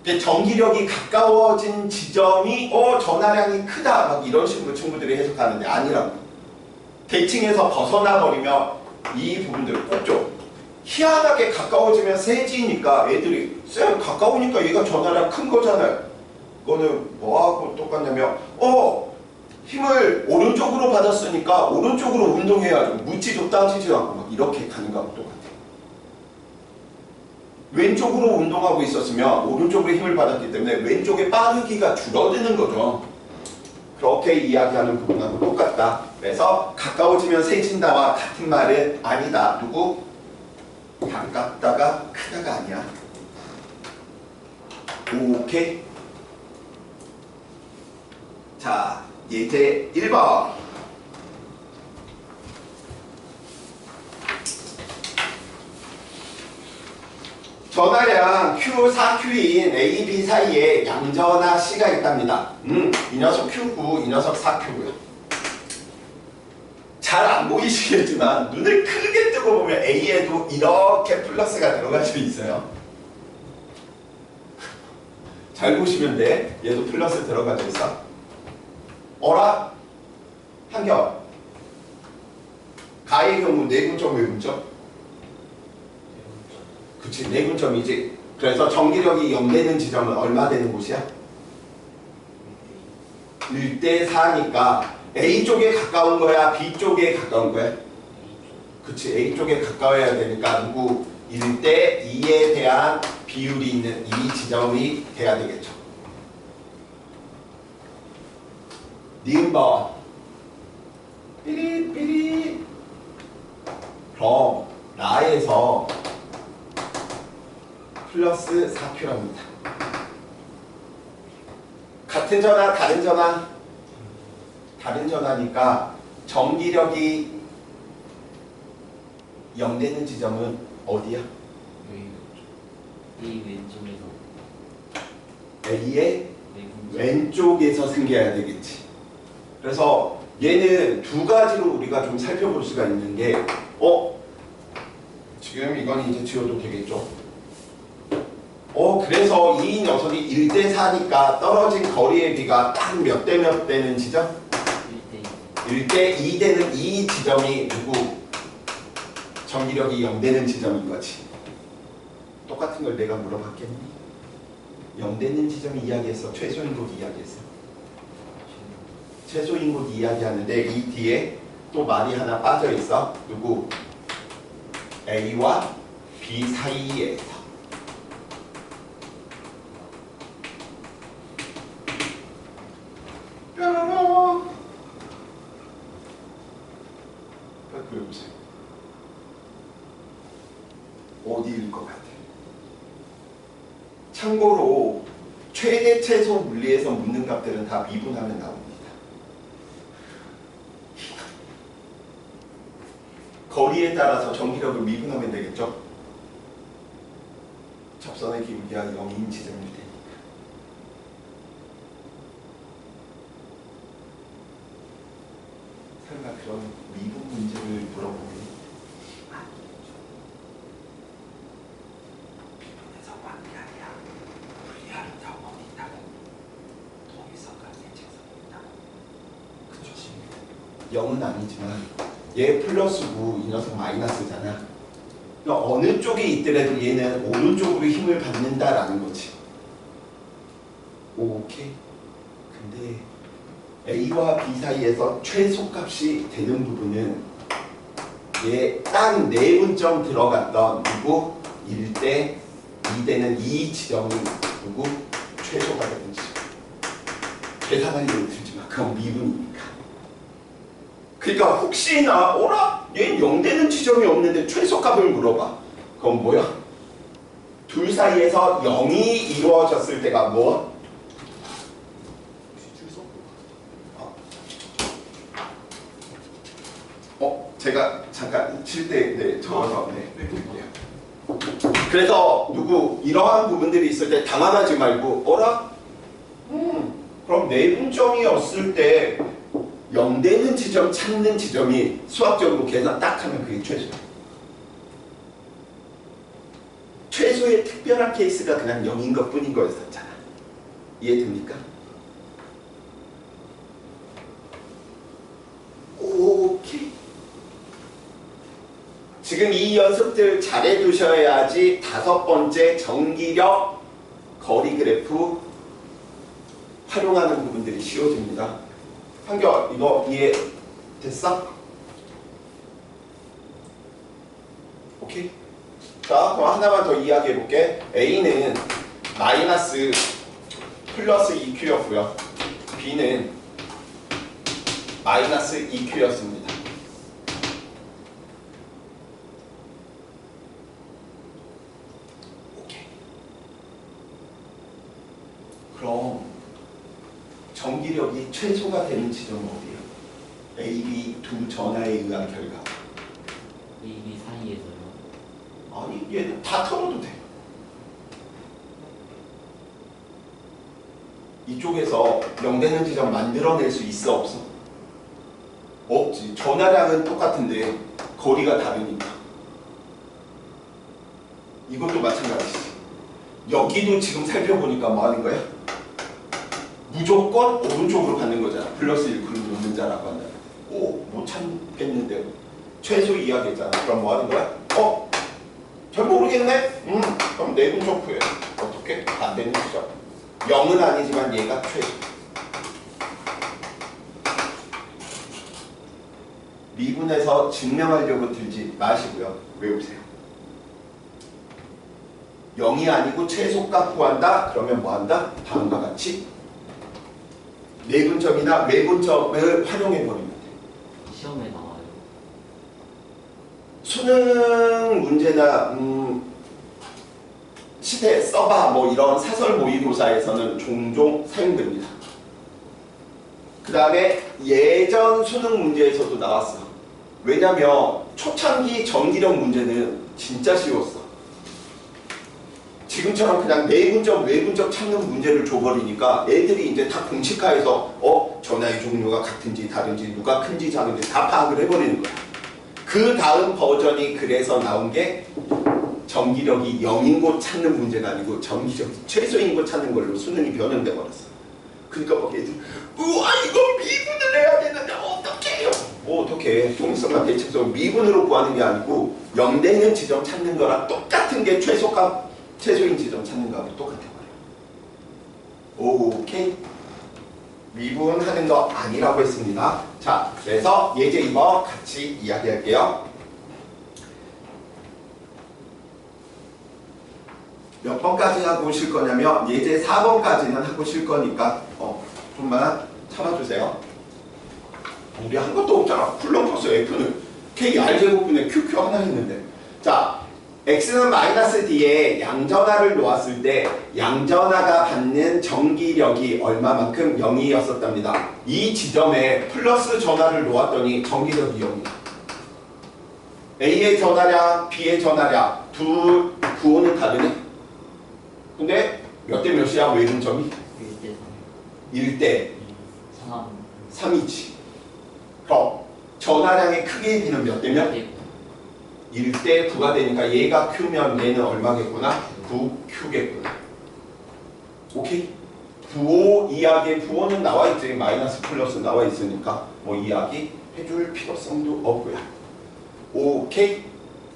근데 전기력이 가까워진 지점이 전하량이 크다 막 이런 식으로 친구들이 해석하는데 아니라고. 대칭에서 벗어나 버리면 이 부분들을 꼭 줘. 희한하게 가까워지면 세지니까 애들이 쌤 가까우니까 얘가 전하량 큰 거잖아요. 그거는 뭐하고 똑같냐면 힘을 오른쪽으로 받았으니까 오른쪽으로 운동해야죠. 묻지도 따지지도 않고 막 이렇게 가는 거하고 똑같아. 왼쪽으로 운동하고 있었으면 오른쪽으로 힘을 받았기 때문에 왼쪽의 빠르기가 줄어드는 거죠. 그렇게 이야기하는 부분하고 똑같다. 그래서 가까워지면 세진다와 같은 말은 아니다. 가깝다가 크다가 아니야. 오케이? 자, 예제 1번. 전하량 Q4Q인 A, B 사이에 양전하 C가 있답니다. 이 녀석 Q고 이 녀석 4Q고요. 잘 안 보이시겠지만 눈을 크게 뜨고 보면 A에도 이렇게 플러스가 들어가져 있어요. 잘 보시면 돼. 얘도 플러스 들어가져 있어. 한결. 가의 경우 내분점 외분점? 그치, 내분점이지. 그래서 전기력이 0 되는 지점은 얼마 되는 곳이야? 1대 4니까 A 쪽에 가까운 거야? B 쪽에 가까운 거야? 그치, A 쪽에 가까워야 되니까 누구? 1대 2에 대한 비율이 있는 이 지점이 돼야 되겠죠. 니은번 삐릿삐릿. 그럼 나에서 플러스 4Q랍니다. 같은 전화, 다른 전화? 다른 전화니까 전기력이 0 되는 지점은 어디야? A 왼쪽에서 A의 내분점. 왼쪽에서 생겨야 되겠지. 그래서 얘는 두 가지로 우리가 좀 살펴볼 수가 있는 게 지금 이건 이제 지워도 되겠죠. 그래서 이 녀석이 1대 4니까 떨어진 거리의 비가 딱 몇 대 몇 되는 지점? 1대 2 되는 이 지점이 누구? 전기력이 0 되는 지점인 거지. 똑같은 걸 내가 물어봤겠니? 0 되는 지점 이야기했어? 최소인 곳 이야기했어? 최소인 곳 이야기하는데 이 뒤에 또 말이 하나 빠져 있어. 누구? A와 B 사이에서. 뾰로롱. 그려보세요. 어디일 것 같아? 참고로 최대 최소 물리에서 묻는 값들은 다 미분하면 나옵니다. 거리에 따라서 전기력을 미분하면 되겠죠? 접선의 기울기가 0인 지점일 테니까. 설마 그런 미분 문제를 물어보니 미분에서 관계 아니야. 분리하는 경험이 있다고. 동일선까지 책선이 있다고. 그쵸? 0은 아니지만 얘 플러스고 이 녀석 마이너스잖아. 그러니까 어느 쪽에 있더라도 얘는 오른쪽으로 힘을 받는다라는 거지. 오케이. 근데 A와 B 사이에서 최소값이 되는 부분은 얘 딱 내분점 들어갔던 누구? 1대 2 되는 이 지점이 누구? 최소가 되는 지점. 계산할 일을 들지 마. 그건 미분이니까. 그러니까 혹시나 얘는 0 되는 지점이 없는데 최소값을 물어봐. 그건 뭐야? 둘 사이에서 0이 이루어졌을 때가 뭐? 제가 잠깐 칠 때 적어서 드릴게요. 그래서 누구 이러한 부분들이 있을 때 당황하지 말고 그럼 내분점이었을 때 0 되는 지점 찾는 지점이 수학적으로 계산 딱 하면 그게 최소야. 최소의 특별한 케이스가 그냥 0인 것 뿐인 거였었잖아. 이해됩니까? 오케이. 지금 이 연습들 잘해 두셔야지 5번째 전기력 거리 그래프 활용하는 부분들이 쉬워집니다. 한결 이거 이해 됐어? 오케이. 자, 그럼 하나만 더 이야기해 볼게. A는 마이너스 플러스 2Q였고요. B는 마이너스 2Q였습니다. 오케이. 그럼 전기력이 최소가 되는 지점은 어디예요? A, B 두 전하에 의한 결과. A, B 사이에서요. 아니 얘는 다 털어도 돼. 이쪽에서 0 되는 지점 만들어낼 수 있어 없어? 없지. 전하량은 똑같은데 거리가 다르니까. 이것도 마찬가지지. 여기도 지금 살펴보니까 뭐 하는 거야? 무조건 오른쪽으로 가는 거잖아. 플러스 1 그룹 놓는 자라고 한다. 못 참겠는데요. 최소 이야기했잖아. 그럼 뭐 하는 거야? 잘 모르겠네? 그럼 내분적 구해. 어떻게? 반대는 시죠. 0은 아니지만 얘가 최소. 미분에서 증명하려고 들지 마시고요. 외우세요. 0이 아니고 최소값 구한다? 그러면 뭐한다? 다음과 같이 내분점이나 외분점을 활용해버리면 돼. 시험에 나와요. 수능 문제나 시대 써봐 뭐 이런 사설 모의고사에서는 종종 사용됩니다. 그 다음에 예전 수능 문제에서도 나왔어. 왜냐면 초창기 전기력 문제는 진짜 쉬웠어. 지금처럼 그냥 내분점 외분점 찾는 문제를 줘버리니까 애들이 이제 다 공식화해서 전화의 종류가 같은지 다른지 누가 큰지 작은지 다 파악을 해버리는 거야. 그 다음 버전이 그래서 나온 게 전기력이 0인 곳 찾는 문제가 아니고 전기력이 최소인 곳 찾는 걸로 수능이 변형돼 버렸어. 그러니까 막 애들 우와 이거 미분을 해야 되는데 어떡해요? 어떡해. 통일성과 대칭성 미분으로 구하는 게 아니고 0 되는 지점 찾는 거랑 똑같은 게 최소인 지점 찾는 거하고 똑같아 버려. 오케이. 미분하는 거 아니라고 했습니다. 자, 그래서 예제 2번 같이 이야기할게요. 몇 번까지 하고 오실 거냐면 예제 4번까지는 하고 오실 거니까 좀만 참아주세요. 우리 한 것도 없잖아. 쿨럼 플러스 F는 K R제곱분의 QQ 하나 했는데. 자, X는 마이너스 D에 양전하를 놓았을 때 양전하가 받는 전기력이 얼마만큼 0이었었답니다. 이 지점에 플러스 전하를 놓았더니 전기력이 0이야. A의 전하량, B의 전하량 둘 구호는 다르네. 근데 몇 대 몇이야 외분점이? 1대 1대 3이지. 그럼 전하량의 크기의 B는 몇 대면? 1대 9가 되니까 얘가 Q면 얘는 얼마겠구나? 9Q겠구나. 오케이? 부호 이야기에 부호는 나와 있지. 마이너스 플러스 나와 있으니까 뭐 이야기 해줄 필요성도 없고요. 오케이?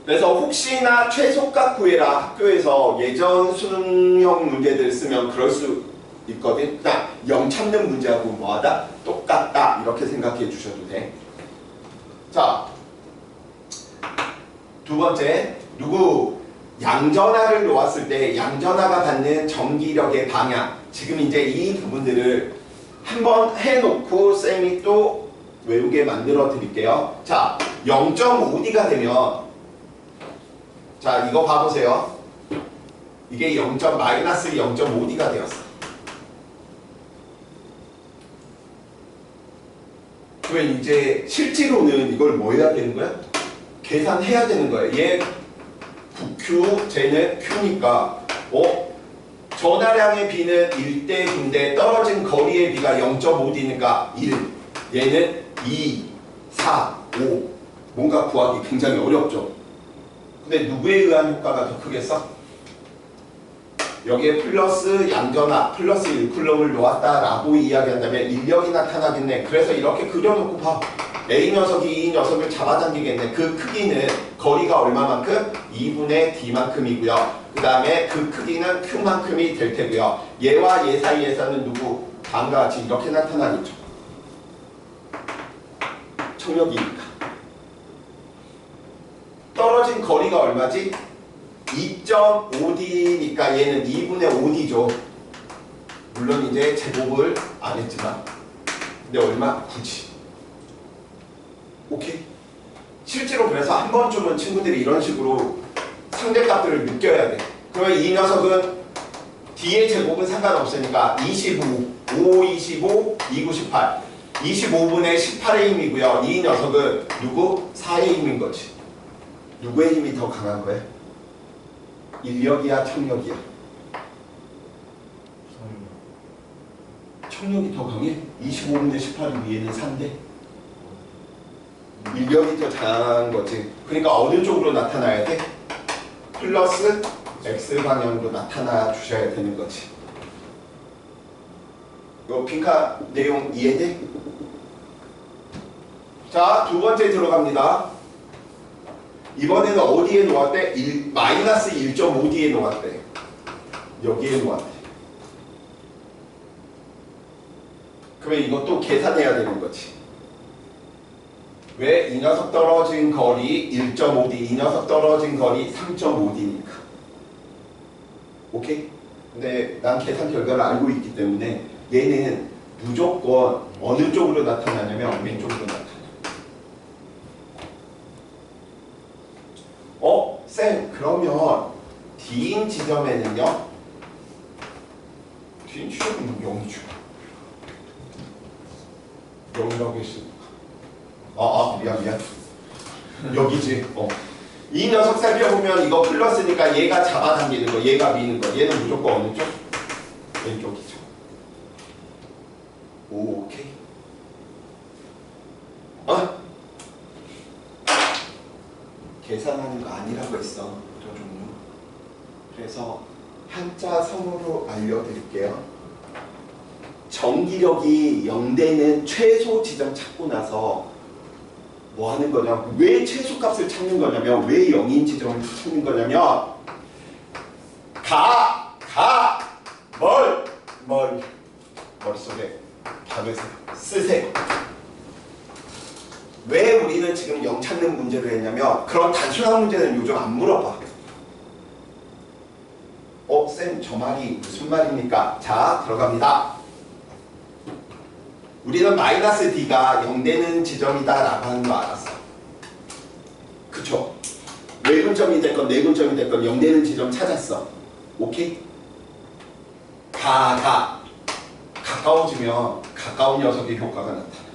그래서 혹시나 최소값 구해라 학교에서 예전 수능형 문제들 쓰면 그럴 수 있거든. 딱 0 찾는 문제하고 뭐하다? 똑같다. 이렇게 생각해 주셔도 돼. 자, 두 번째, 누구? 양전하를 놓았을 때 양전하가 받는 전기력의 방향. 지금 이제 이 부분들을 한번 해놓고 쌤이 또 외우게 만들어 드릴게요. 자, 0.5D가 되면 자, 이거 봐보세요. 이게 마이너스 0.5D가 되었어. 그러면 이제 실제로는 이걸 뭐 해야 되는 거야? 계산해야 되는 거야. 얘 9Q, 쟤는 Q니까 전하량의 B는 1대 9인데 떨어진 거리의 B가 0.5D니까 1. 얘는 2, 4, 5. 뭔가 구하기 굉장히 어렵죠. 근데 누구에 의한 효과가 더 크겠어? 여기에 플러스 양전하, 플러스 1쿨럼을 놓았다라고 이야기한다면 인력이 나타나겠네. 그래서 이렇게 그려놓고 봐. A 녀석이 이 녀석을 잡아당기겠네. 그 크기는 거리가 얼마만큼? 2분의 D만큼이고요. 그 다음에 그 크기는 Q만큼이 될 테고요. 얘와 얘 사이에서는 누구? 다음과 같이 이렇게 나타나겠죠. 청력이니까. 떨어진 거리가 얼마지? 2.5D니까 얘는 2분의 5D죠. 물론 이제 제곱을 안 했지만. 근데 얼마? 9지. 오케이? 실제로 그래서 한 번쯤은 친구들이 이런 식으로 상대값들을 느껴야 돼. 그러면 이 녀석은 D의 제곱은 상관없으니까 25, 5, 25, 2, 9, 18. 25분의 18의 힘이고요. 이 녀석은 누구? 4의 힘인 거지. 누구의 힘이 더 강한 거야? 인력이야, 청력이야? 청력이 더 강해? 25분의 18이 얘는 3대? 인력이 더 강한 거지. 그러니까 어느 쪽으로 나타나야 돼? 플러스 X 방향으로 나타나 주셔야 되는 거지. 이거 빈카 내용 이해돼? 자, 두 번째 들어갑니다. 이번에는 어디에 놓았대? 마이너스 1.5D에 놓았대. 여기에 놓았대. 그러면 이것도 계산해야 되는 거지. 왜? 이 녀석 떨어진 거리 1.5D, 이 녀석 떨어진 거리 3.5D니까. 오케이? 근데 난 계산 결과를 알고 있기 때문에 얘는 무조건 어느 쪽으로 나타나냐면 왼쪽으로 나타나. 쌤, 그러면 D인 지점에는요? D인 지점은 0이죠. 0이라고 했으니까. 미안. 여기지. 이 녀석 살펴보면 이거 플러스니까 얘가 잡아당기는 거, 얘가 미는 거. 얘는 무조건 어느 쪽? 왼쪽이죠. 오케이. 계산하는 거 아니라고 했어. 저 종류. 그래서 한자 성으로 알려드릴게요. 전기력이 0되는 최소 지점 찾고 나서 뭐 하는 거냐? 왜 최소값을 찾는 거냐면, 왜 0인 지점을 찾는 거냐면, 머릿속에 박으세요. 쓰세요. 왜 우리는 지금 0 찾는 문제를 했냐면, 그런 단순한 문제는 요즘 안 물어봐. 쌤, 저 말이 무슨 말입니까? 자, 들어갑니다. 우리는 마이너스 D가 0 되는 지점이다 라고 하는 거 알았어. 그쵸? 외분점이 됐건 내분점이 됐건 0 되는 지점 찾았어. 오케이? 가까워지면 가까운 녀석의 효과가 나타나.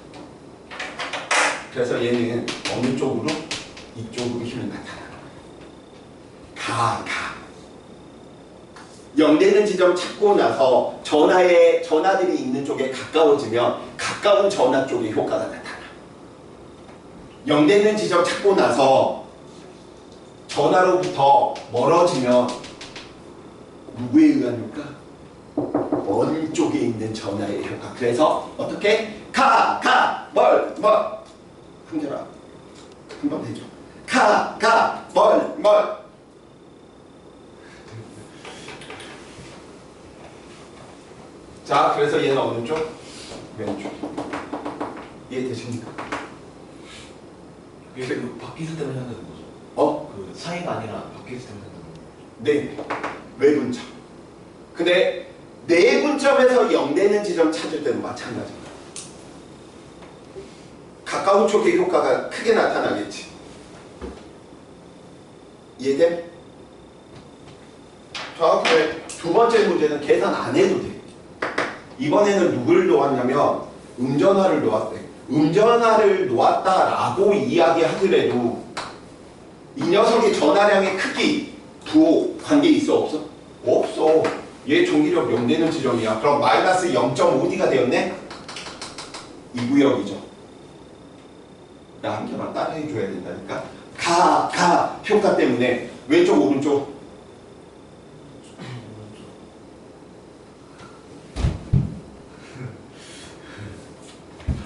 그래서 얘는 어느 쪽으로? 이쪽으로 힘이 나타나. 0 되는 지점 찾고 나서 전하들이 있는 쪽에 가까워지면 가까운 전하 쪽에 효과가 나타나. 0 되는 지점 찾고 나서 전하로부터 멀어지면 누구에 의한 효과? 먼 쪽에 있는 전하의 효과. 그래서 어떻게? 한결아, 한번 해줘. 자, 그래서 얘는 어느 쪽? 왼쪽. 이해되십니까? 이게 그 밖에 있을 때만 한다는 거죠? 그 사이가 아니라 밖에 있을 때만 한다는 거죠? 네, 외분점. 근데 내분점에서 0 되는 지점 찾을 때도 마찬가지입니다. 가까운 쪽의 효과가 크게 나타나겠지. 이해돼? 자, 그래. 두 번째 문제는 계산 안 해도 돼. 이번에는 누굴 놓았냐면 음전하를 놓았대. 음전하를 놓았다라고 이야기하더라도 이 녀석의 전하량의 크기, 부호 관계 있어 없어? 없어. 얘 종기력 0 되는 지점이야. 그럼 마이너스 0.5D가 되었네? 이 구역이죠. 나 한 개만 따라해 줘야 된다니까. 효과 때문에 왼쪽 오른쪽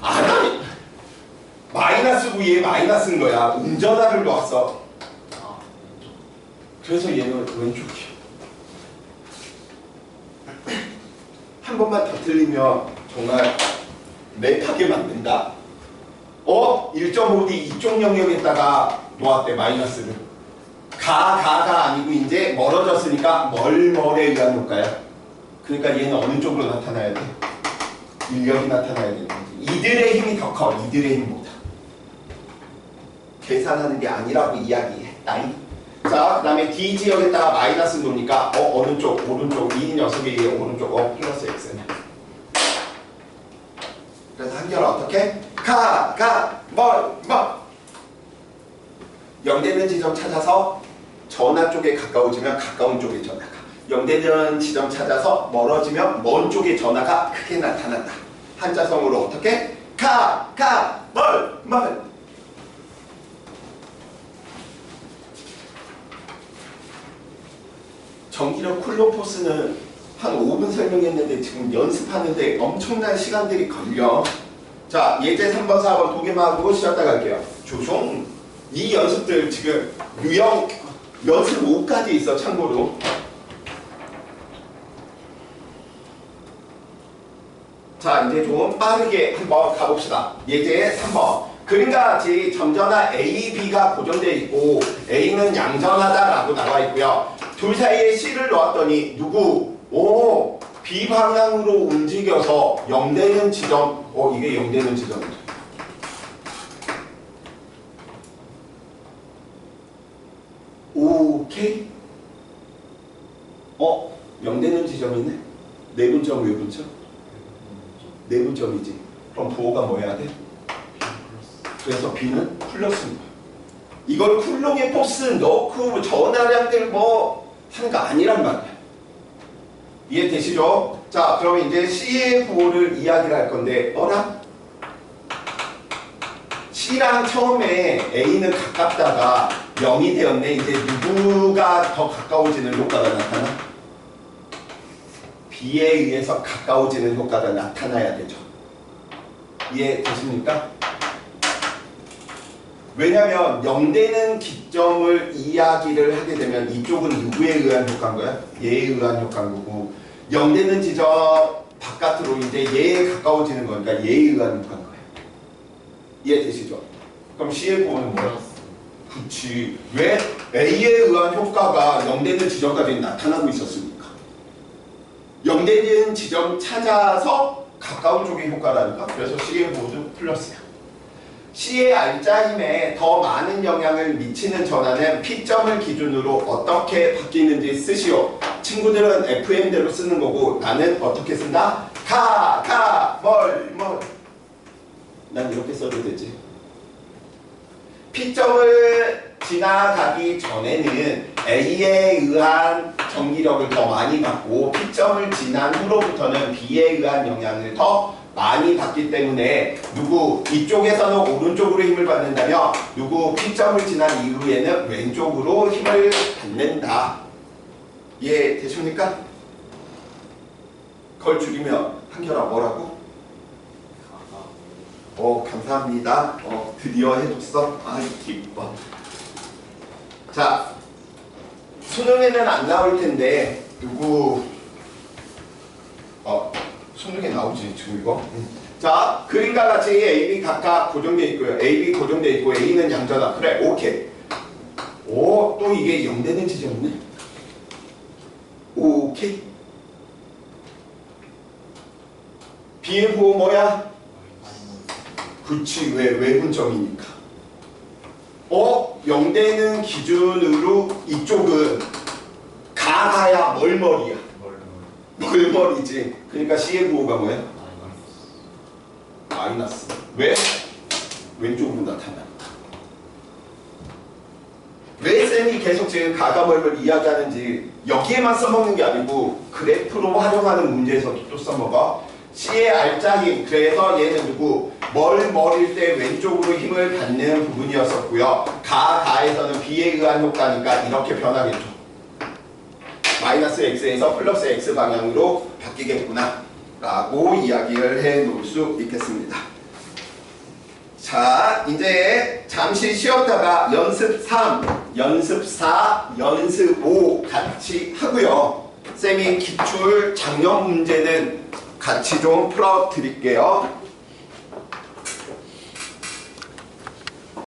아니 마이너스고 얘 마이너스인 거야. 음전하를 놓았어. 그래서 얘는 왼쪽이야. 한 번만 더 틀리면 정말 맵하게 만든다. 1.5D 이쪽 영역에다가 놓았대. 마이너스를. 가가 아니고 이제 멀어졌으니까 멀에 의한 효과야. 그러니까 얘는 어느 쪽으로 나타나야 돼? 인력이 나타나야 되는 거지. 이들의 힘이 더 커. 이들의 힘보다. 계산하는 게 아니라고 이야기했다. 자, 그 다음에 D 지역에다가 마이너스 놓으니까 어느 쪽? 오른쪽. 이 녀석의 오른쪽. 플러스 X네. 그래서 한결아 어떻게? 멀 0 되는 지점 찾아서 전하 쪽에 가까워지면 가까운 쪽에 전하가, 0 되는 지점 찾아서 멀어지면 먼 쪽에 전하가 크게 나타난다. 한자성으로 어떻게? 멀 전기력 쿨로포스는 한 5분 설명했는데 지금 연습하는데 엄청난 시간들이 걸려. 자, 예제 3번, 4번 두 개만 하고 쉬었다 갈게요. 조종. 이 연습들 지금 유형 연습 5까지 있어, 참고로. 자, 이제 좀 빠르게 한번 가봅시다. 예제 3번. 그림과 같이 점전화 A, B가 고정되어 있고 A는 양전하다라고 나와 있고요. 둘 사이에 C를 놓았더니 누구? 오, B 방향으로 움직여서 0되는 지점. 이게 0되는 지점이다. 오케이. 0되는 지점이 있네. 내분점, 외분점? 내분점이지. 그럼 부호가 뭐 해야 돼? 그래서 B는 플러스입니다. 이걸 쿨롱의 포스 넣고 전하량들 뭐 하는 거 아니란 말이야. 이해되시죠? 자, 그럼 이제 C의 부호를 이야기를 할 건데 C랑 처음에 A는 가깝다가 0이 되었네. 이제 누구가 더 가까워지는 효과가 나타나? B에 의해서 가까워지는 효과가 나타나야 되죠. 이해되십니까? 왜냐면 0되는 기점을 이야기를 하게 되면 이쪽은 누구에 의한 효과인 거야? 얘에 의한 효과인 거고 0되는 지점 바깥으로 이제 얘에 가까워지는 거니까 얘에 의한 효과인 거야. 이해되시죠? 그럼 C의 부호는 뭐야? 그치. 왜 A에 의한 효과가 0되는 지점까지 나타나고 있었습니까? 0되는 지점 찾아서 가까운 쪽의 효과라니까. 그래서 C의 부호도 플러스야. C의 알짜힘에 더 많은 영향을 미치는 전하는 P점을 기준으로 어떻게 바뀌는지 쓰시오. 친구들은 FM대로 쓰는 거고 나는 어떻게 쓴다? 뭘. 난 이렇게 써도 되지. P점을 지나가기 전에는 A에 의한 전기력을 더 많이 받고 P점을 지난 후로부터는 B에 의한 영향을 더 많이 받기 때문에 누구 이쪽에서는 오른쪽으로 힘을 받는다면 누구 P점을 지난 이후에는 왼쪽으로 힘을 받는다. 이해되십니까? 그걸 줄이면 한결아 뭐라고? 감사합니다. 드디어 해줬어. 아이 기뻐. 자, 수능에는 안 나올 텐데 누구 수능에 나오지 지금 이거. 자, 그림과 같이 A, B 각각 고정되어 있고요. A, B 고정되어 있고 A는 양전하. 그래, 오케이. 또 이게 0되는 지점이네. 오케이. B의 부호 뭐야? 그치, 왜 외분점이니까. 0되는 기준으로 이쪽은 가야 멀머리야. 멀머리지. 그러니까 C의 부호가 뭐야? 마이너스. 왜? 왼쪽으로 나타나. 왜 쌤이 계속 지금 가가멀멀 이야기하는지 여기에만 써먹는 게 아니고 그래프로 활용하는 문제에서도 또 써먹어. C의 알짜힘. 그래서 얘는 누구? 멀머릴 때 왼쪽으로 힘을 받는 부분이었었고요. 가에서는 B에 의한 효과니까 이렇게 변하겠죠. 마이너스 X에서 플러스 X 방향으로 바뀌겠구나 라고 이야기를 해 놓을 수 있겠습니다. 자, 이제 잠시 쉬었다가 연습 3, 연습 4, 연습 5 같이 하고요. 쌤이 기출 작년 문제는 같이 좀 풀어 드릴게요.